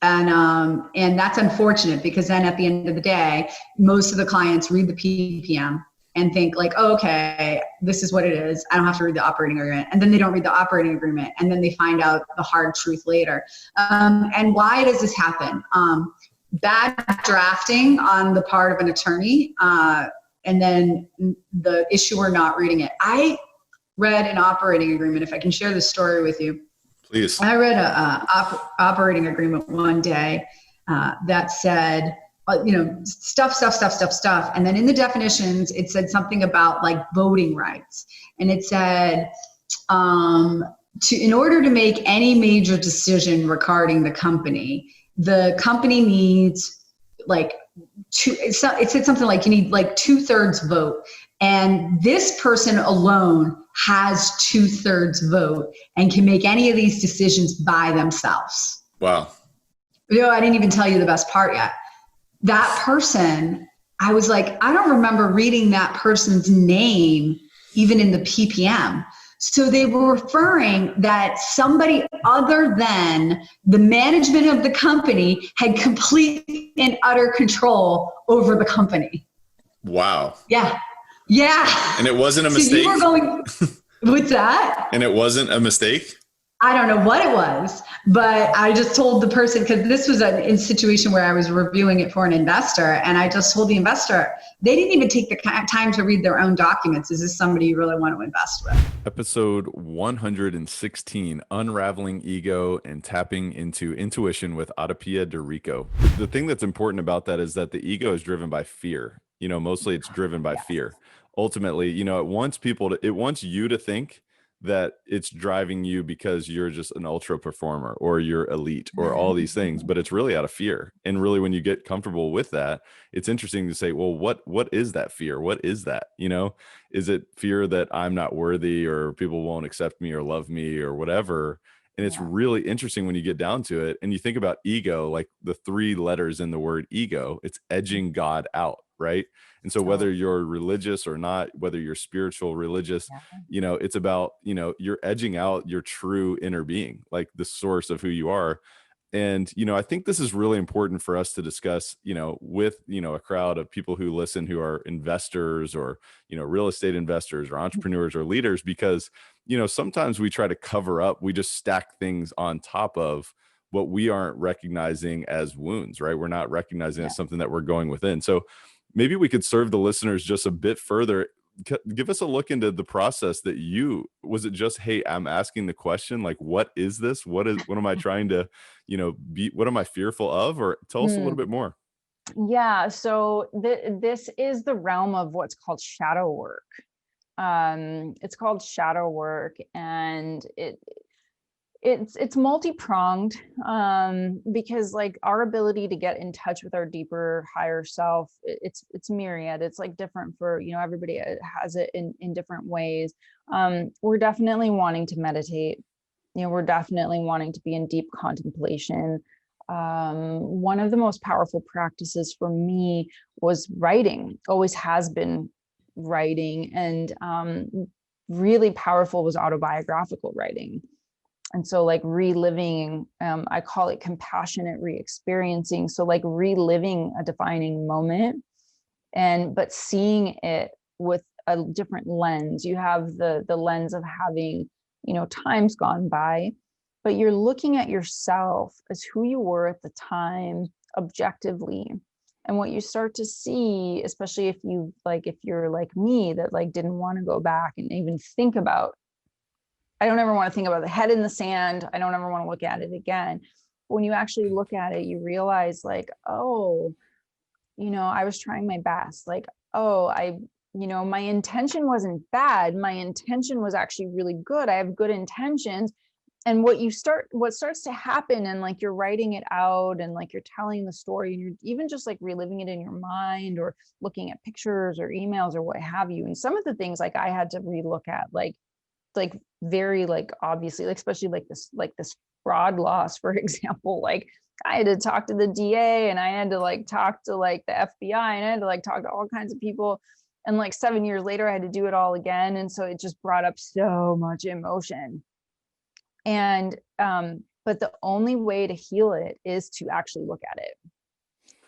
And that's unfortunate, because then at the end of the day, most of the clients read the PPM and think oh, okay, this is what it is. I don't have to read the operating agreement. And then they don't read the operating agreement. And then they find out the hard truth later. And why does this happen? Bad drafting on the part of an attorney, and then the issuer not reading it. I read an operating agreement, if I can share this story with you. Please. I read a operating agreement one day that said, stuff. And then in the definitions, it said something about voting rights. And it said, in order to make any major decision regarding the company needs it said something like you need 2/3 vote. And this person alone has 2/3 vote and can make any of these decisions by themselves. Wow. I didn't even tell you the best part yet. That person, I was I don't remember reading that person's name even in the PPM. So they were referring that somebody other than the management of the company had complete and utter control over the company. Wow. Yeah. And it wasn't a mistake? So you were going, what's that? And it wasn't a mistake? I don't know what it was, but I just told the person, because this was a situation where I was reviewing it for an investor, and I just told the investor, they didn't even take the time to read their own documents. Is this somebody you really want to invest with? Episode 116, Unraveling Ego and Tapping into Intuition with Adapia DeRico. The thing that's important about that is that the ego is driven by fear. Mostly it's driven by fear. Ultimately, it wants you to think that it's driving you because you're just an ultra performer or you're elite or all these things, but it's really out of fear. And really, when you get comfortable with that, it's interesting to say, well, what is that fear? What is that? Is it fear that I'm not worthy, or people won't accept me or love me or whatever? And it's really interesting when you get down to it and you think about ego, like the 3 letters in the word ego, it's edging God out, right? And so whether you're religious or not, whether you're spiritual, religious, it's about, you're edging out your true inner being, like the source of who you are. And, I think this is really important for us to discuss, with, a crowd of people who listen, who are investors or, real estate investors or entrepreneurs or leaders, because, sometimes we try to cover up, we just stack things on top of what we aren't recognizing as wounds, right? We're not recognizing as something that we're going within. So maybe we could serve the listeners just a bit further. Give us a look into the process that was it just, hey, I'm asking the question, what is this? What am I trying to, what am I fearful of? Or tell us a little bit more. Yeah. So this is the realm of what's called shadow work. It's called shadow work. And it's multi-pronged, because like our ability to get in touch with our deeper higher self, it's myriad. It's like different for, everybody has it in different ways. We're definitely wanting to meditate. We're definitely wanting to be in deep contemplation. One of the most powerful practices for me was writing, always has been writing, and really powerful was autobiographical writing. And so like reliving, I call it compassionate re-experiencing. So like reliving a defining moment, but seeing it with a different lens. You have the lens of having, times gone by, but you're looking at yourself as who you were at the time objectively. And what you start to see, especially if you're like me, that like didn't want to go back and even think about, I don't ever want to think about the head in the sand. I don't ever want to look at it again. But when you actually look at it, you realize like, oh, I was trying my best. Like, oh, my intention wasn't bad. My intention was actually really good. I have good intentions. And what starts to happen, and like you're writing it out and like you're telling the story, and you're even just like reliving it in your mind or looking at pictures or emails or what have you. And some of the things like I had to relook at, like very like obviously, like especially like this fraud loss, for example. Like I had to talk to the DA, and I had to like talk to like the FBI, and I had to like talk to all kinds of people. And like 7 years later, I had to do it all again. And so it just brought up so much emotion. And but the only way to heal it is to actually look at it.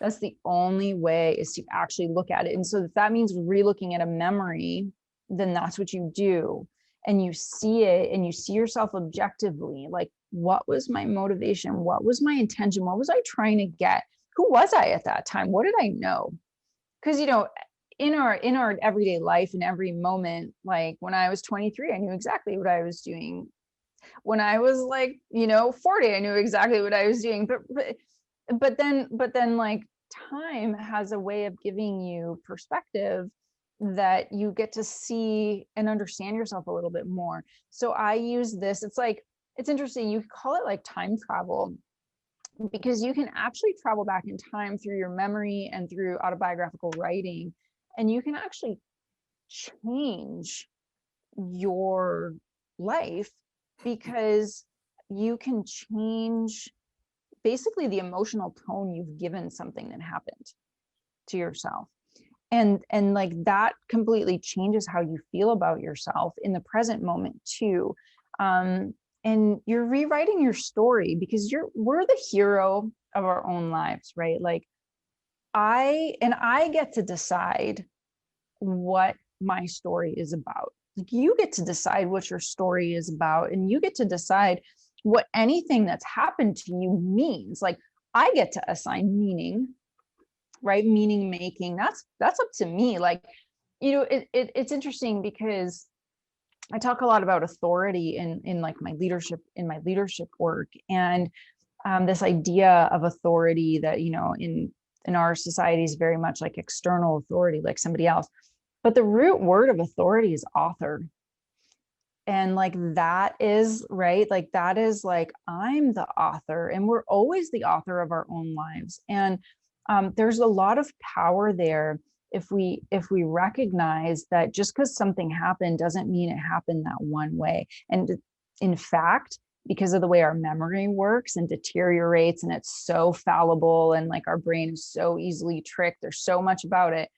That's the only way, is to actually look at it. And so if that means relooking at a memory, then that's what you do. And you see it, and you see yourself objectively, like, what was my motivation? What was my intention? What was I trying to get? Who was I at that time? What did I know? Because, in our everyday life, in every moment, like when I was 23, I knew exactly what I was doing. When I was like, 40, I knew exactly what I was doing. But then like time has a way of giving you perspective that you get to see and understand yourself a little bit more. So I use this. It's interesting. You call it like time travel, because you can actually travel back in time through your memory and through autobiographical writing, and you can actually change your life, because you can change basically the emotional tone you've given something that happened to yourself. And like that completely changes how you feel about yourself in the present moment too. And you're rewriting your story, because we're the hero of our own lives, right? Like I get to decide what my story is about. Like you get to decide what your story is about, and you get to decide what anything that's happened to you means. Like I get to assign meaning, right? Meaning making, that's up to me. Like, it's interesting, because I talk a lot about authority in like my leadership work, and this idea of authority that, in our society is very much like external authority, like somebody else. But the root word of authority is author. And like that is right, like that is like, I'm the author, and we're always the author of our own lives. And there's a lot of power there if we recognize that just because something happened doesn't mean it happened that one way. And in fact, because of the way our memory works and deteriorates, and it's so fallible, and like our brain is so easily tricked, there's so much about it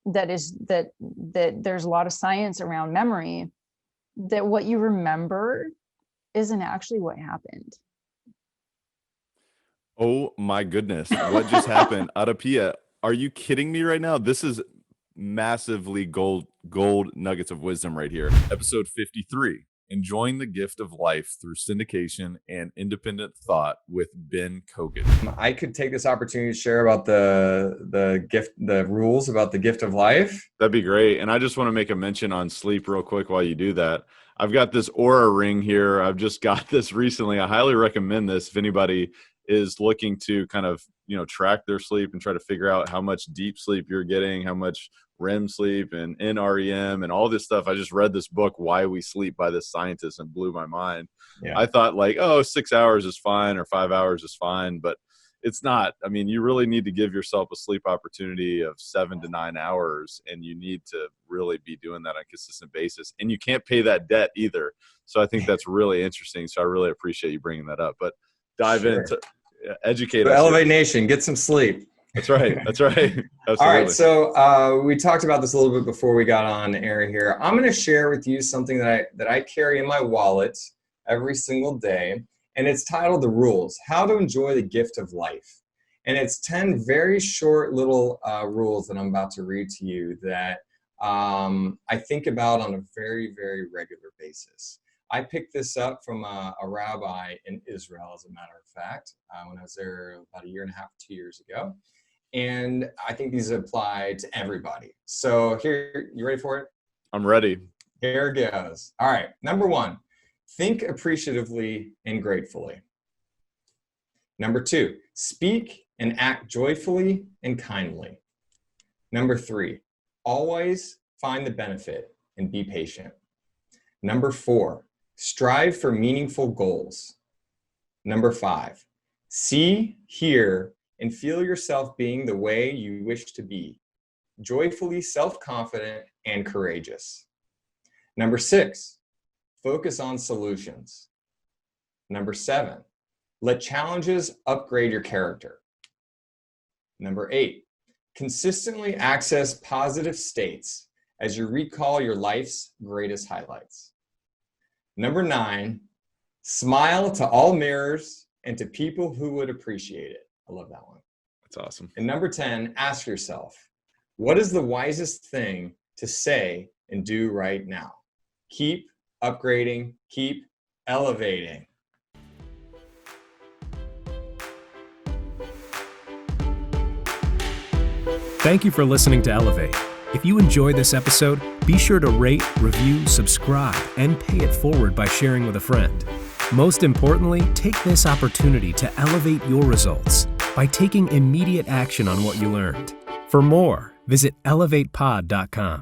that there's a lot of science around memory, that what you remember isn't actually what happened. Oh my goodness. What just happened? Arapia, are you kidding me right now? This is massively gold nuggets of wisdom right here. Episode 53, Enjoying the Gift of Life Through Syndication and Independent Thought with Ben Kogan. I could take this opportunity to share about the rules about the gift of life. That'd be great. And I just want to make a mention on sleep real quick while you do that. I've got this Aura ring here. I've just got this recently. I highly recommend this if anybody is looking to kind of, track their sleep and try to figure out how much deep sleep you're getting, how much REM sleep and NREM and all this stuff. I just read this book, Why We Sleep, by this scientist, and blew my mind. Yeah. I thought like, oh, 6 hours is fine or 5 hours is fine, but it's not. I mean, you really need to give yourself a sleep opportunity of 7 to 9 hours, and you need to really be doing that on a consistent basis. And you can't pay that debt either. So I think that's really interesting. So I really appreciate you bringing that up. But dive into educate So us. Elevate Nation, get some sleep. That's right. That's right. Absolutely. All right. So we talked about this a little bit before we got on air here. I'm going to share with you something that I carry in my wallet every single day. And it's titled The Rules, How to Enjoy the Gift of Life. And it's 10 very short little rules that I'm about to read to you that I think about on a very, very regular basis. I picked this up from a rabbi in Israel, as a matter of fact, when I was there about 1.5 years, 2 years ago. And I think these apply to everybody. So here, you ready for it? I'm ready. Here it goes. All right. Number 1. Think appreciatively and gratefully. Number 2, speak and act joyfully and kindly. Number 3, always find the benefit and be patient. Number 4, strive for meaningful goals. Number 5, see, hear, and feel yourself being the way you wish to be, joyfully self-confident and courageous. Number 6, focus on solutions. Number 7, let challenges upgrade your character. Number 8, consistently access positive states as you recall your life's greatest highlights. Number 9, smile to all mirrors and to people who would appreciate it. I love that one. That's awesome. And number 10, ask yourself, what is the wisest thing to say and do right now? Keep upgrading, keep elevating. Thank you for listening to Elevate. If you enjoyed this episode, be sure to rate, review, subscribe, and pay it forward by sharing with a friend. Most importantly, take this opportunity to elevate your results by taking immediate action on what you learned. For more, visit elevatepod.com.